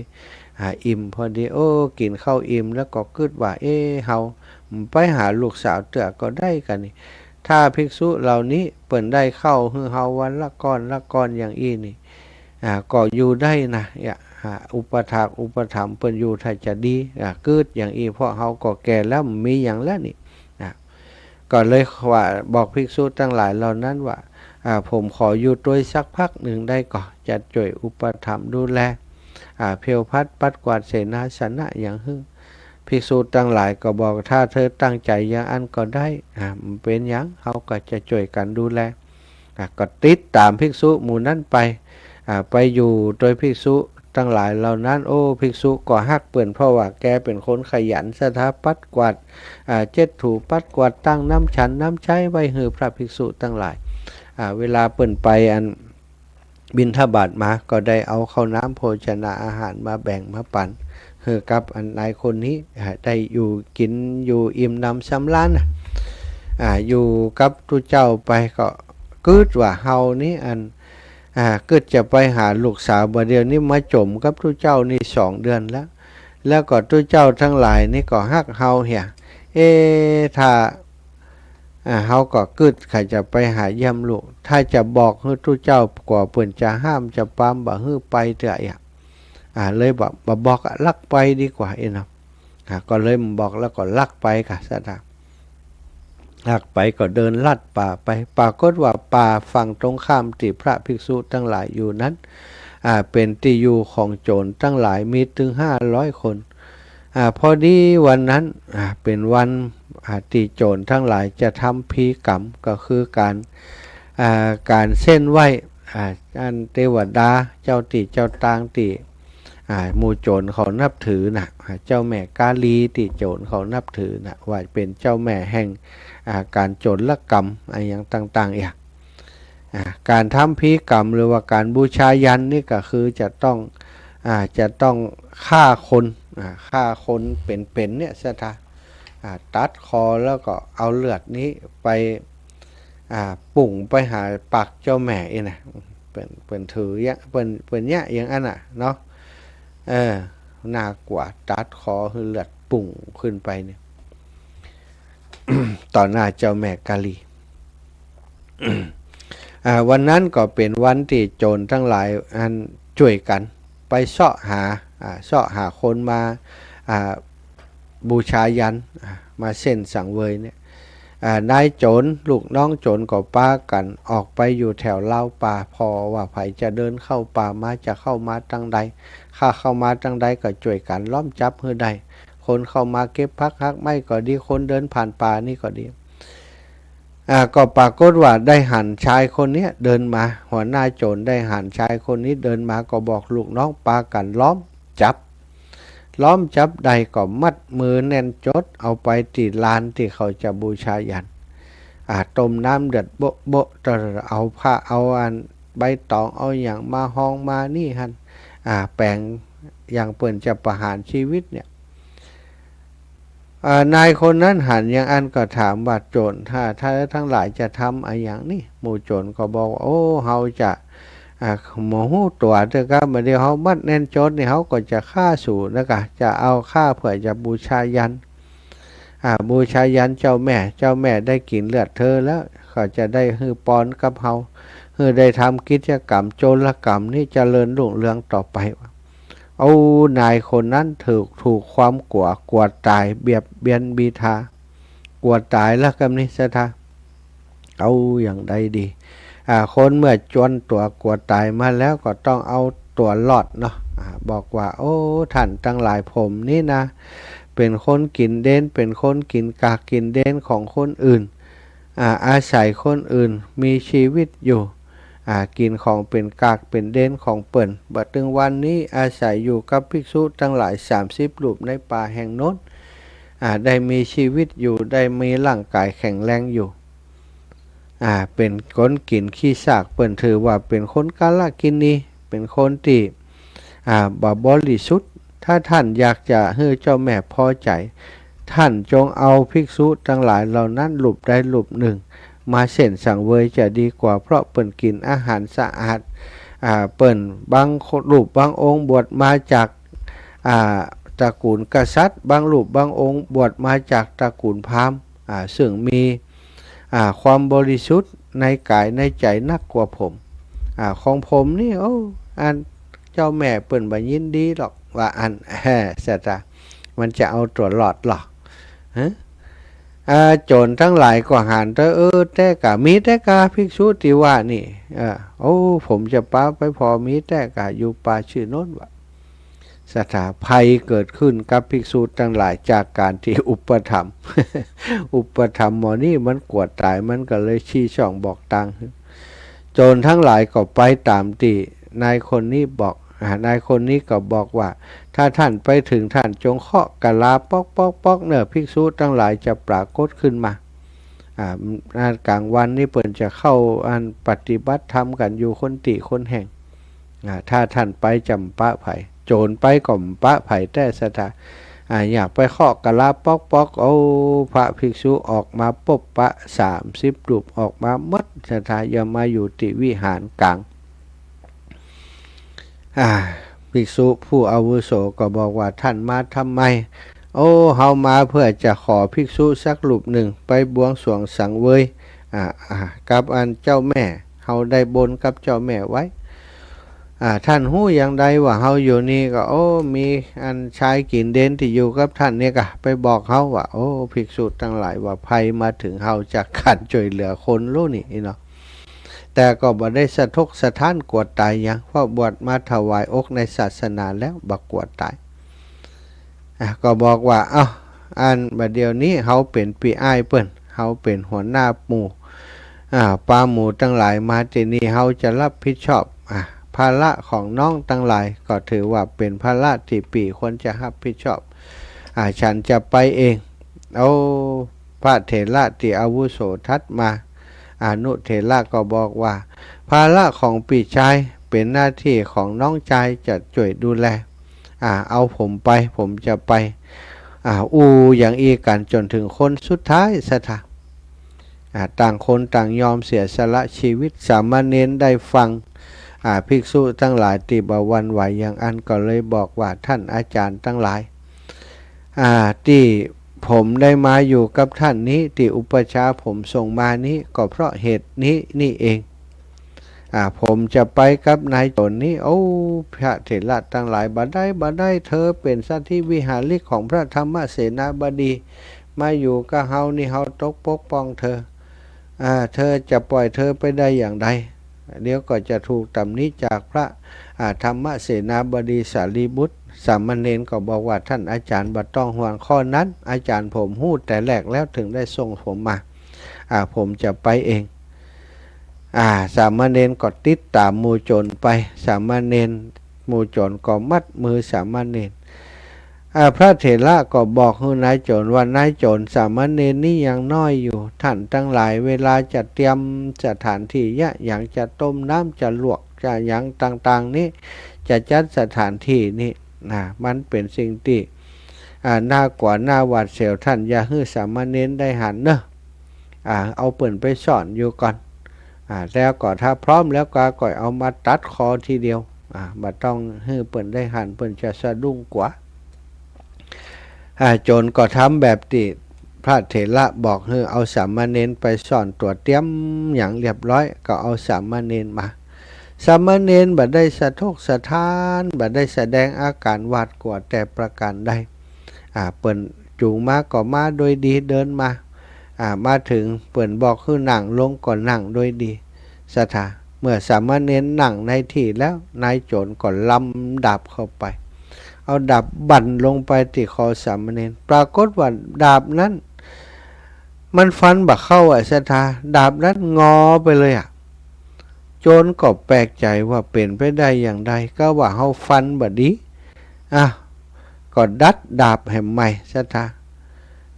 อิ่มพอดีกินข้าวอิ่มแล้วก็คิดว่าเฮาไปหาลูกสาวเตือก็ได้กันนี่ถ้าภิกษุเหล่านี้เปิ่นได้เข้าฮือเฮาวันละก้อนอย่างอี้นี่ก็อยู่ได้นะอุปถากอุปถัมภ์เปิ่นอยู่ถ้าจะดีเกิดอย่างอี้เพราะเฮาก็แก่แล้วมีอย่างแล้วนี่ก็เลยว่าบอกภิกษุทั้งหลายเหล่านั้นว่าผมขออยู่ด้วยสักพักหนึ่งได้ก่อนจะช่วยอุปถัมภ์ดูแลเพลพัดปัดกวาดเสนาสนะอย่างหึ่งภิกษุทั้งหลายก็บอกถ้าเธอตั้งใจอย่างอันก็ได้มันเป็นอย่างเขาก็จะช่วยกันดูแลก็ติดตามภิกษุหมู่นั้นไปอยู่โดยภิกษุทั้งหลายเหล่านั้นภิกษุก็ฮักเปิ่นเพราะว่าแกเป็นคนขยันสถาปัดกวาดเจ็ดถูปัดกวาดตั้งน้ำฉันน้ำใช้ไว้ให้พระภิกษุทั้งหลายเวลาเปิ่นไปบิณฑบาตมาก็ได้เอาข้าวน้ำโภชนาอาหารมาแบ่งมาปันกับนายคนนี้ได้อยู่กินอยู่อิ่มน้ำสำราญอยู่กับทุเจ้าไปก็กึดว่าเฮานี้กึดจะไปหาลูกสาวบ่เดียวนี้มาจมกับทุเจ้านี่2 เดือนแล้วก็ทุเจ้าทั้งหลายนี่ก็ฮักเฮาเหี่ยถ้าเฮาก็กึดใครจะไปหาเยี่ยมลูกถ้าจะบอกให้ทุเจ้ากว่าเปิ่นจะห้ามจะปามบ่ฮื้อไปเถอะเลยบอกลักไปดีกว่านะก็เลยบอกแล้วก็ลักไปค่ะสถา หากไปก็เดินลัดป่าไปปรากฏว่าป่าฝั่งตรงข้ามที่พระภิกษุทั้งหลายอยู่นั้นเป็นที่อยู่ของโจรทั้งหลายมีถึง500 คนพอดีวันนั้นเป็นวันที่โจรทั้งหลายจะทำพิธีกรรมก็คือการเส้นไหว้อันเทวดาเจ้าติเจ้าตางติหมู่โจรเขานับถือนะเจ้าแม่กาลีติโจรเขานับถือนะว่าเป็นเจ้าแม่แห่งการโจรกรรมอะไรอย่างต่างๆอย่างการทำพิธีกรรมหรือว่าการบูชายันนี่ก็คือจะต้องฆ่าคนเป็นเนี่ยสถาตัดคอแล้วก็เอาเลือดนี้ไปปุ่งไปหาปักเจ้าแม่เองนะเป็นถืออย่างเป็นเนี่ยอย่างอันน่ะเนาะน่ากว่าตัดคอคือเลือดปุ่งขึ้นไปเนี่ย ต่อหน้าเจ้าแม่กาลี วันนั้นก็เป็นวันที่โจรทั้งหลายช่วยกันไปเสาะหาคนมาบูชายันมาเส้นสังเวยเนี่ยนายโจรลูกน้องโจรก็ป้ากันออกไปอยู่แถวเล่าป่าพอว่าไผจะเดินเข้าป่ามาจะเข้ามาตั้งใดข้าเข้ามาตั้งใดก็ช่วยกันล้อมจับเฮือใดคนเข้ามาเก็บพักฮักไม่ก็ดีคนเดินผ่านป่านี่ก็ดีก็ปรากฏว่าได้หันชายคนนี้เดินมาหัวหน้าโจรได้หันชายคนนี้เดินมาก็บอกลูกน้องปากันล้อมจับใดก็มัดมือแน่นจดเอาไปตีลานที่เขาจะบูชายันต้มน้ำเดือดโบะเอาผ้าเอาใบตองเอาอย่างมาห้องมานี่ฮันแปลงอย่างเปิ่นจะประหารชีวิตเนี่ยนายคนนั้นหันอย่างอันก็ถามว่าโจรถ้าทั้งหลายจะทำอะไรอย่างนี้หมู่โจรก็บอกโอ้เฮาจะหมูตัวเด้อครับมาเดี๋ยวเฮามัดแน่นโจรนี่เฮาก็จะฆ่าสู่นะคะจะเอาฆ่าเพื่อจะบูชายันบูชายันเจ้าแม่ได้กินเลือดเธอแล้วเขาจะได้ฮือปอนกับเฮาฮือได้ทำกิจกรรมโจรกรรมนี่เจริญรุ่งเรืองต่อไปเอานายคนนั้นถูกความกลัวตายเบียนบีทากลัวตายแล้วกันนี่สถาเอาอย่างใดดีคนเมื่อจวนตัวกลัวตายมาแล้วก็ต้องเอาตัวรอดเนาะบอกว่าโอ้ท่านทั้งหลายผมนี่นะเป็นคนกินเด่นเป็นคนกินกากกินเด่นของคนอื่นอาศัยคนอื่นมีชีวิตอยู่กินของเป็นกากเป็นเด่นของเปิ่นบัดถึงวันนี้อาศัยอยู่กับภิกษุทั้งหลาย30 รูปในป่าแห่งโน้นได้มีชีวิตอยู่ได้มีร่างกายแข็งแรงอยู่เป็นคนกินขี้ซากเปิ่นถือว่าเป็นคนกาลกินนีเป็นคนที่บริสุทธิ์ถ้าท่านอยากจะให้เจ้าแม่พอใจท่านจงเอาภิกษุทั้งหลายเหล่านั้นรูปใดรูปหนึ่งมาเส้นสังเวยจะดีกว่าเพราะเปิ่นกินอาหารสะอาดเปิ่นบางรูปบางองค์บวชมาจากตระกูลกษัตริย์บางรูปบางองค์บวชมาจากตระกูลพราหมณ์ซึ่งมีความบริสุทธิ์ในกายในใจนักกว่าผมของผมนี่โอ้อันเจ้าแม่เปิ่นบ่ยินดีหรอกว่าอันเสียจ้ะมันจะเอาตัวหลอดหรอกโจรทั้งหลายก็หันแต่กะมีแต่กะภิกษุที่ว่านี่โอ้ผมจะป้าไปพอมีแต่กะอยู่ป่าชื่อโน้นวะสถาภัยเกิดขึ้นกับภิกษุทั้งหลายจากการที่อุปถัมภ์ อุปถัมภ์หมอนี่มันกวดตายมันก็เลยชี้ช่องบอกตังโจรทั้งหลายก็ไปตามที่นายคนนี้บอกนายคนนี้ก็บอกว่าถ้าท่านไปถึงท่านจงเคาะกะลาปอกเนื้อภิกษุทั้งหลายจะปรากฏขึ้นมากลางวันนี่เปิ่นจะเข้าปฏิบัติธรรมกันอยู่คนแห่งถ้าท่านไปจำปะไผ่โจรไปก่อมปะไผ่แต่สถาอยากไปเคาะกะลาปอกเอาพระภิกษุออกมาปบปะ30 รูปออกมามัดสถาอย่ามาอยู่ติวิหารกลางภิกษุผู้อาวุโสก็บอกว่าท่านมาทำไมโอ้เฮามาเพื่อจะขอภิกษุสักรูปหนึ่งไปบวงสรวงสังเวยกับเจ้าแม่เฮาได้บนกับเจ้าแม่ไว้ ท่านหู้อย่างใดว่าเฮาอยู่นี่ก็โอ้มีอันชายกินเด่นที่อยู่กับท่านเนี่ยก็ไปบอกเขาว่าโอ้ภิกษุทั้งหลายว่าภัยมาถึงเฮาจากการช่วยเหลือคนรู้นี่เนาะแต่ก็บ่ได้สะทกสะท้านกวดตายยังเพราะบวชมาถวายอกในศาสนาแล้วบักกวดตายก็บอกว่าอันบัดเดี๋ยวนี้เฮาเป็นพี่อ้ายเปิ้นเฮาเป็นหัวหน้าหมู่ปาหมู่ทั้งหลายมาที่นี่เฮาจะรับผิดชอบภาระของน้องทั้งหลายก็ถือว่าเป็นภาระที่ปีควรจะรับผิดชอบฉันจะไปเองเอาพระเถระที่อาวุโสทัดมาอนุเถระก็บอกว่าภาระของพี่ชายเป็นหน้าที่ของน้องชายจะช่วยดูแลเอาผมไปผมจะไปอย่างอีกันจนถึงคนสุดท้ายสถาต่างคนต่างยอมเสียสละชีวิตสามเณรได้ฟังภิกษุทั้งหลายติบวันไหวอย่างอันก็เลยบอกว่าท่านอาจารย์ทั้งหลายที่ผมได้มาอยู่กับท่านนี้ที่อุปชาผมส่งมานี้ก็เพราะเหตุนี้นี่เองผมจะไปกับนายโจรนี้พระเถระทั้งหลายบ่ได้เธอเป็นสัตธิวิหาริกของพระธรรมเสนาบดีมาอยู่กับเฮานี่เฮาตกปกป้องเธอเธอจะปล่อยเธอไปได้อย่างไรเดี๋ยวก็จะถูกตำหนิจากพระธรรมเสนาบดีสารีบุตรสามเณรก็บอกว่าท่านอาจารย์บ่ต้องห่วงข้อนั้นอาจารย์ผมฮู้แต่แรกแล้วถึงได้ส่งผมมาผมจะไปเองสามเณรก็ติดตามหมู่โจรไปสามเณรหมู่โจรก็มัดมือสามเณรพระเถระก็บอกให้นายโจรว่านายโจรสามเณรนี่ยังน้อยอยู่ท่านทั้งหลายเวลาจะเตรียมสถานที่อย่างจะต้มน้ำจะลวกจะอย่างต่างๆนี้จะจัดสถานที่นี่มันเป็นสิ่งที่น่ากว่าน่าหวาดเสียวท่านอย่าให้สามเณรได้หันเนอะเอาเปิ่นไปสอนอยู่ก่อนแล้วก็ถ้าพร้อมแล้วก็เอามาตัดคอทีเดียวบ่ต้องให้เปิ่นได้หันเปิ่นจะสะดุ้งกว่าโจรก็ทำแบบที่พระเถระบอกให้เอาสามเณรไปสอนตัวเตรียมอย่างเรียบร้อยก็เอาสามเณรมาสามเณรบ่ได้สะทกสะท้านบ่ได้แสดงอาการหวาดกลัวแต่ประการใดเปิ่นจูงมาก็มาโดยดีเดินมามาถึงเปิ่นบอกให้นั่งลงก็นั่งโดยดีสถาเมื่อสามเณรนั่งในที่แล้วนายโจรก็ลำดาบเข้าไปเอาดาบบั่นลงไปที่คอสามเณรปรากฏว่าดาบนั้นมันฟันบักเข้าสถาดาบนั้นงอไปเลยโจรก็แปลกใจว่าเป็นไปได้อย่างไรก็ว่าเฮาฟันบัดดีก็ดัดดาบให้ใหม่สถา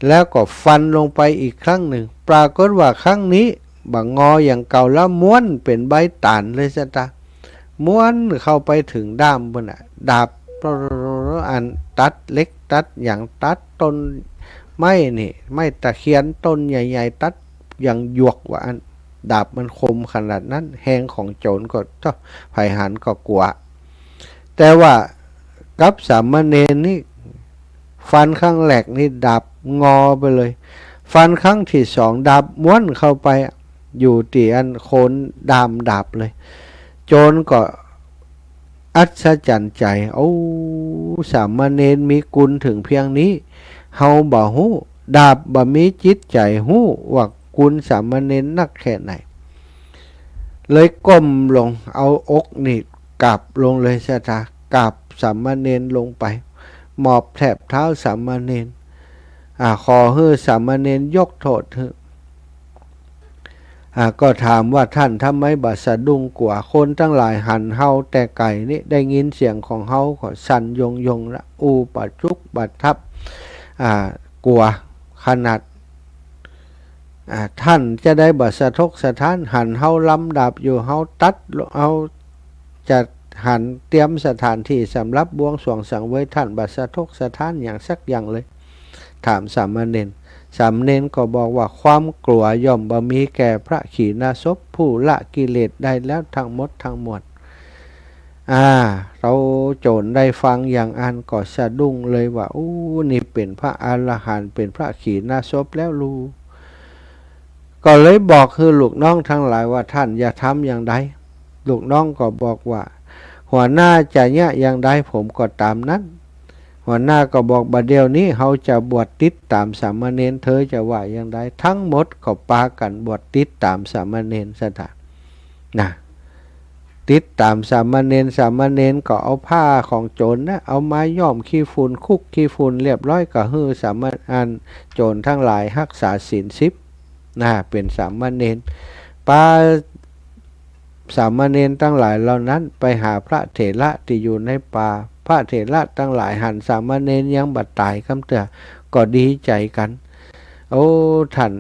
แล้วก็ฟันลงไปอีกครั้งหนึ่งปรากฏว่าครั้งนี้บักงออย่างเก่าแล้วม้วนเป็นใบตาลเลยสถาม้วนเข้าไปถึงด้ามบนดาบอันตัดเล็กตัดอย่างตัดต้นไม้นี่ไม้ตะเคียนต้นใหญ่ๆตัดอย่างหยวกว่าอันดาบมันคมขนาดนั้นแหงของโจรก็ไผหันก็กลัวแต่ว่ากับสามเณรนี่ฟันข้างแหลกนี่ดาบงอไปเลยฟันครั้งที่สองดาบม้วนเข้าไปอยู่ที่อันโคนดามดาบเลยโจรก็อัศจรรย์ใจสามเณรมีกุลถึงเพียงนี้เฮาบ่ฮู้ดาบบ่มีจิตใจฮู้ว่ากุลสามเณรนักแค่ไหนเลยก้มลงเอาอกนี่กราบลงเลยสถากราบสามเณรลงไปหมอบแทบเท้าสามเณรขอให้สามเณรยกโทษเถอะก็ถามว่าท่านทำไมบ่สะดุ้งกว่าคนทั้งหลายหันเฮาแต่ไก่นี่ได้ยินเสียงของเฮาก็สั่นยงละปัจจุกบัดทับกลัวขนาดท่านจะได้บ่สะทกสะท้านหันเฮาลำดับอยู่เฮาตัดเอาจะหันเตรียมสถานที่สำหรับบวงสรวงสังเวยท่านบ่สะทกสะท้านอย่างสักอย่างเลยถามสามเณรก็บอกว่าความกลัวย่อมบ่มีแก่พระขีณาสพผู้ละกิเลสได้แล้วทั้งหมดทั้งมวลเราโจรได้ฟังอย่างอันก็สะดุ้งเลยว่านี่เป็นพระอรหันต์เป็นพระขีณาสพแล้วลูกก็เลยบอกคือลูกน้องทั้งหลายว่าท่านอย่าทำอย่างใดลูกน้องก็บอกว่า หัวหน้าจะเนี่ยยังได้ผมก็ตามนั้นหัวหน้าก็บอกบัดเดี๋ยวนี้เขาจะบวชติดตามสามเณรเธอจะว่ายังไงทั้งหมดก็ปากันบวชติดตามสามเณรซะท่านะติดตามสามเณรก็เอาผ้าของโจรนะเอาไม้ย้อมขี้ฝุ่นคุกขี้ฝุ่นเรียบร้อยก็ฮือสามเณรโจรทั้งหลายรักษาศีล10นะเป็นสามเณรปาสามเณรทั้งหลายเหล่านั้นไปหาพระเถระที่อยู่ในป่าพระเถระทั้งหลายหันสามเณรยังบัดตายคำเตือก็ดีใจกันโอ้ท่าน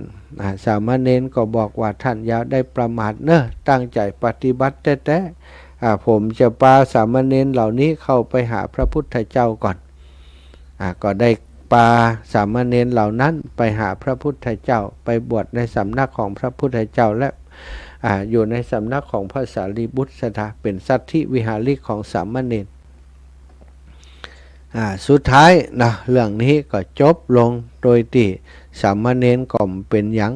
สามเณรก็บอกว่าท่านอย่าได้ประมาทเนอะตั้งใจปฏิบัติแต่ผมจะพาสามเณรเหล่านี้เข้าไปหาพระพุทธเจ้าก่อนก็ได้พาสามเณรเหล่านั้นไปหาพระพุทธเจ้าไปบวชในสำนักของพระพุทธเจ้าและอยู่ในสำนักของพระสารีบุตรเป็นสัตถิวิหาริกของสามเณรสุดท้ายนะเรื่องนี้ก็จบลงโดยที่สามเณรก็เป็นหยัง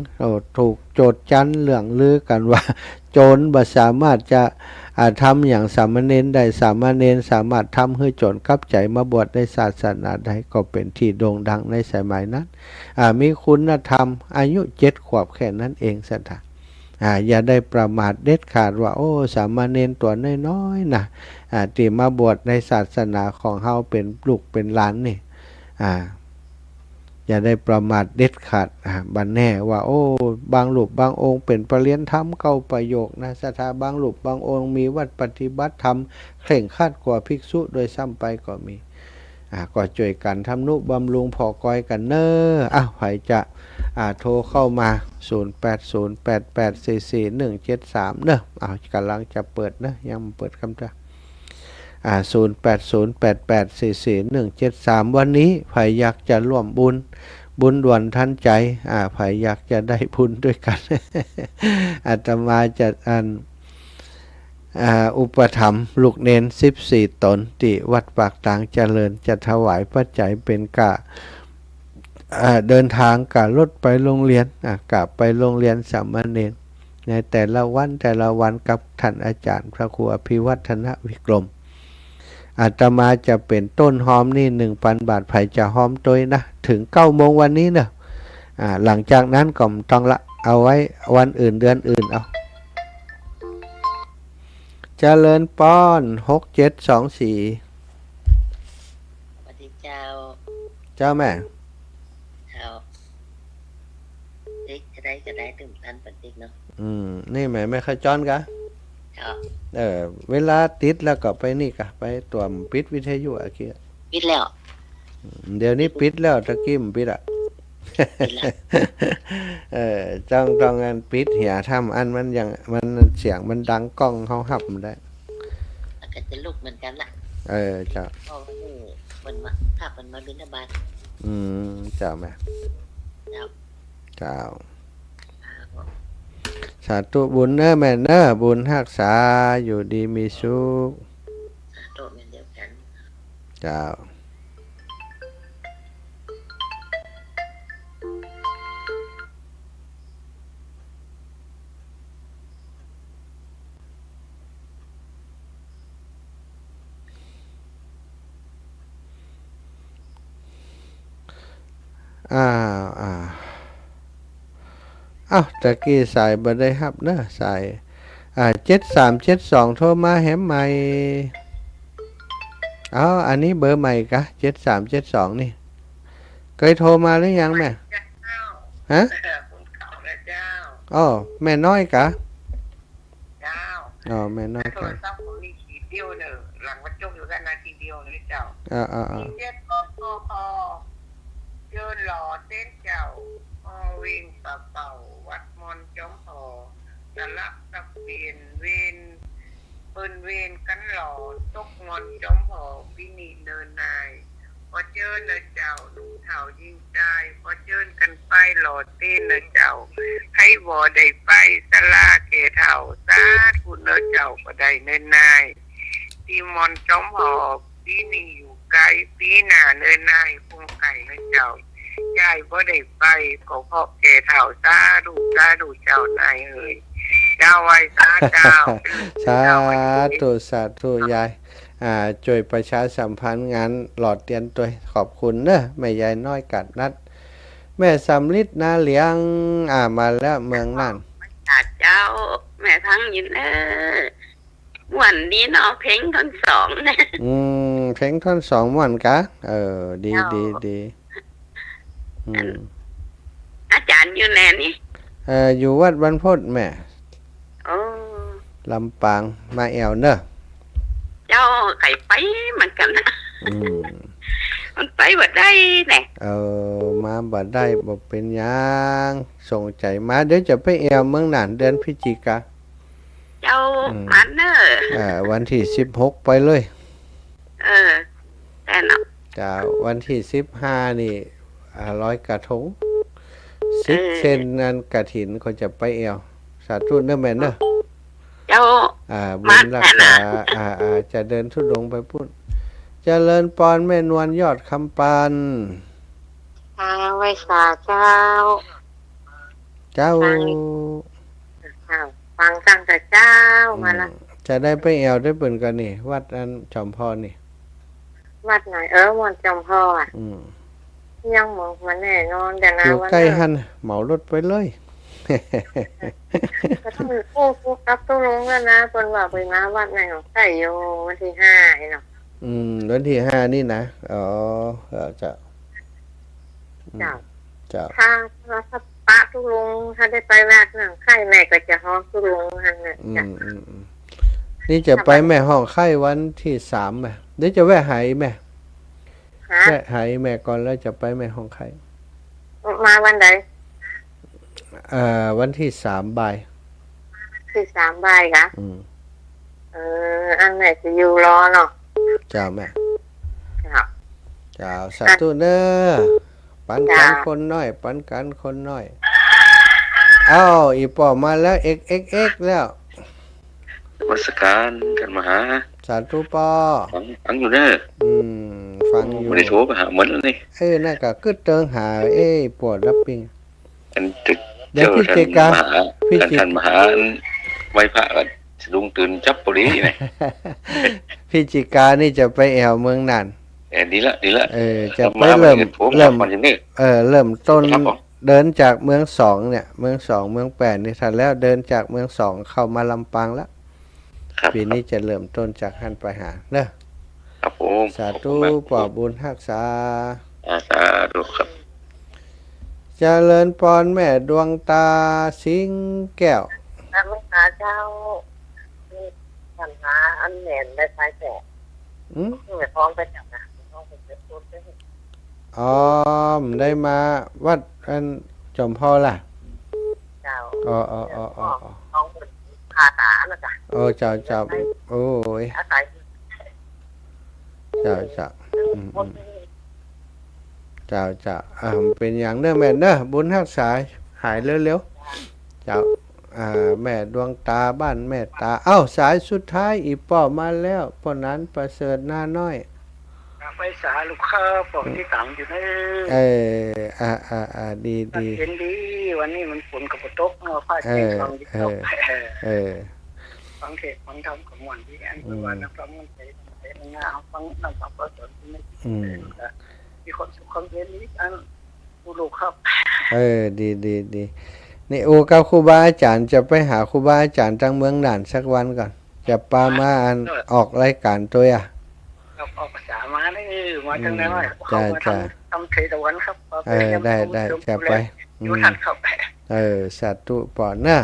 ถูกโจทย์จันเรื่องลือกันว่าโจรบ่สามารถจะทำอย่างสามเณรได้สามเณรสามารถทำให้โจรกลับใจมาบวชในศาสนาใดก็เป็นที่โด่งดังในสมัยนั้นมีคุณธรรมอายุ7 ขวบแค่นั้นเองสัตว์อย่าได้ประมาทเด็ดขาดว่าโอ้สามเณรตัวน้อยๆนะที่มาบวชในศาสนาของเฮาเป็นลูกเป็นหลานนี่อย่าได้ประมาทเด็ดขาดบันแน่ว่าโอ้บางรูปบางองค์เป็นปรริยธรรมเก้าประโยคนะศรัทธาบางรูปบางองค์มีวัดปฏิบัติธรรมเคร่งครัดกว่าภิกษุโดยซ้ำไปก็มีก็ช่วยกันทำนุบำรุงพอกอยกันเนอใครจะโทรเข้ามา0808844173เนอะกำลังจะเปิดนะยังเปิดคำจ้ะ0808844173วันนี้ใครอยากจะร่วมบุญด่วนทันใจใครอยากจะได้บุญด้วยกัน อาตมาจะอุปถัมภ์ลูกเนน14 ตนที่วัดปากตางเจริญจะถวายปัจจัยเป็นกะเดินทางกะรถไปโรงเรียนกะไปโรงเรียนสามเณรในแต่ละวันกับท่านอาจารย์พระครูอภิวัฒนวิกรมอาตมาจะเป็นต้นหอมนี่ 1,000 บาทไผ่จะหอมตัวนะถึง 9 โมงวันนี้เนอะหลังจากนั้นก็ต้องละเอาไว้วันอื่นเดือนอื่นเอาเจริญป้อน6724
สวัสดีเจ้า
เจ้าแม่
ติ๊กจะได้ถึงพันปติ๊กเนาะ
นี่แม่ไม่ค่อยจ้อนกะเวลาติดแล้วก็ไปนี่กะไปตัวปิดวิทยุอะกี้
ปิดแล้ว
เดี๋ยวนี้ปิดแล้วตะกี้มันปิดต้องงานปิดเหี่ยทำอันมันอย่างมันเสียงมันดังกล้องเขาหับมันได้
ก็จะลุกเหมือนกันล่ะ
เจ้า
มันมาขับมันมาบิณฑบาต
เจ้าแม่เจ้าสาธุบุญเนอแม่เนอบุญรักษาอยู่ดีมีสุข
สาธุเหมือนเดียวกัน
เจ้าตะกี้สายบ่ได้ฮับเนอะสาย7372โทรมาแหมใหม่อันนี้เบอร์ใหม่กะ7372นี่เคยโทรมาหรือยังแม่ฮะแม่น้อยกะแม่น้อยกะ
หลังวัดจงอยู่กันนาทีเดียวเลยเจ้าเจ็ดเดินหล่อเต้นเจ้าวิ่งเป่าวัดมนจอมพอตะลักตะเปลี่ยนเวนปืนเวนกันหล่อตกมนจอมพอพินีเนินนายพอเจอเนเจ้าลุงเถ่ายิงใจพอเจอกันไปหล่อเต้นเนเจ้าให้วอได้ไปสลาเกเถ่าซาคุณเนเจ้าก็ได้เนินนายที่มนจอมพอพินีอยู่ไกลปีหน้าเนินนายคงไก่เนเจ้ายายบ่ได้ไปก็เพราะแก่เฒ่าซาดูเจ้านายเอ่ย เจ้าไว้สาเจ้า
สาธุสาธุยายช่วยประชาสัมพันธ์งานหลอดเตียนตัวขอบคุณเนอะแม่ยายน้อยกัดนัด แม่สำลิดนาเหลียงมาแล้วเมืองนั่น
เจ้าแม่ทั้งยินวันนี้เนาะเพลงทั้งสองนะ
เพลงท่อนสองม่วนกะดีดีดี
อาจารย์อยู่ไหนนี่
อยู่วัดบรรพตแม่
โอ้
ลำปางมาแอวเนอะ
เจ้าไข่ไปเหมือนกันนะมันไปบ่ได้แน่
มาบ่ได้บ่เป็นหยังส่งใจมาเดี๋ยวจะไปแอวเมืองน่านเดือนพฤศจิกา
เจ้ามันเนอะ
วันที่16ไปเลย
แต่เนาะ
จ้าวันที่15นี่ร้อยกระทง10เซนนันกฐินเขาจะไปแอวสาธุเนอะแม่เนอะ
เจ้า
บุญรักษาจะเดินทุดงไปพุ่นเจริญปอนแม่นวลยอดคำปาน
ไว้สาเจ้าฟังตั้งแต่เจ้ามาละ
จะได้ไปแอวได้เปิ่นกันนี่วัดอันจอมพ่อนี่
วัดไหนวันจอมพ่อยังมองมันแน่นอนแต่นะ
อยู่ใกล้หันเหมารถไปเลย
ก็ต้องโอ้กับตู้ลงแล้วนะเพิ่นว่าไปมาวัดไหนของใส่โยวันที่5เนาะ
วันที่5นี่นะจะ
ถ้าปะตู้ลงถ้าได้ไปวัดนั่งไข่แม่ก็จะฮ้องตู้ลงหั่นน่ะ
นี่จะไปแม่ห้องไข่วันที่3แม่เดี๋ยวจะแวะหายแม่แวะหายแม่ก่อนแล้วจะไปแม่ห้องไข่
มาวันใด
วันที่3บ่าย
ที่3บ่ายค่ะอันไหนจะอยู่รอเนาะ
จ้าแม่จ้าสาธุเด้อปันกันคนน้อยปันกันคนน้อยอีป่อมาแล้วเอ็กแล้ว
วัสการกันมาหา
สาธุปอ
ฟังอยู่เด้อ
ฟังอยู่
ไม่ได้โทรไปหาหมดแล้วนี่
น่าก็กึดเติงหาปวดรับปิง
อันตึกเจ้าท่านมหาไว้พระกันลุงตื่นจับปุรีไง
พิจิกานี่จะไปแอวเมืองน่าน
ดีละ
จะไปเริ่มต้นเดินจากเมือง2เนี่ยเมือง2เมือง8นี่ทันแล้วเดินจากเมือง2เข้ามาลำปางแล้วปีนี้จะเริ่มต้นจากหันไปหาเนอะ
ครับผม
สาธุปอบุญรักษา
สาธุครับ
เจริญพรแม่ดวงตาสิงแก้ว
พระมหาเจ้าปัญหาอันแหน่นได้ใช้แต่ไม่พร้อมไปจับนะพร้อมไปพูด
ได้มาวัดอันจอมพ่อล่ะ
เจ้าน้องผ่าตาแล้วจ้ะ
เจ้าโอ้ยเจ้าเป็นอย่างเด้อแม่เด้อบุญรักษาหายเร็วๆเจ้าแม่ดวงตาบ้านแม่ตาสายสุดท้ายอีป้อมาแล้วเพราะนั้นประเสริฐหน้าน้อย
ไปสาลูกค้าปอกที่ต่างอยู่
ดี
เห็นดีวันนี้มันฝนกับตกเนาะฟ้าเช็ดฟังดีตกฟังเทศฟังธรรมของวันที่อันตัวนักฟังมันเป็นงาฟังน้ำฟังประเสริฐมีคนสุขความเย็นนี้อันลูกครับ
ดีนี่กับครูบาอาจารย์จะไปหาครูบาอาจารย์ทางเมืองน่านสักวันก่อนจะปามาอันออกรายการตัว
ออกภาษามาได้มาจังได้ทำเทตะวันครับ
ได้จะไป
อยู่ทันครับ
สาธุปอนนะ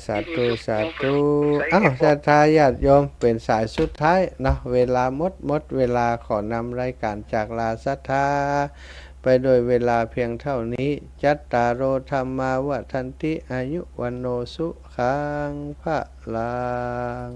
สาธุศรัทธาญาติโยมเป็นสายสุดท้ายเนาะเวลาหมดเวลาขอนำรายการจากลาศรัทธาไปโดยเวลาเพียงเท่านี้จัตตารโอธรรมาวทันติอายุวันโนสุขังพะลัง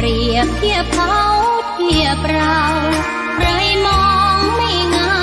รียบเทียบเขาเทียบเราใครมองไม่งา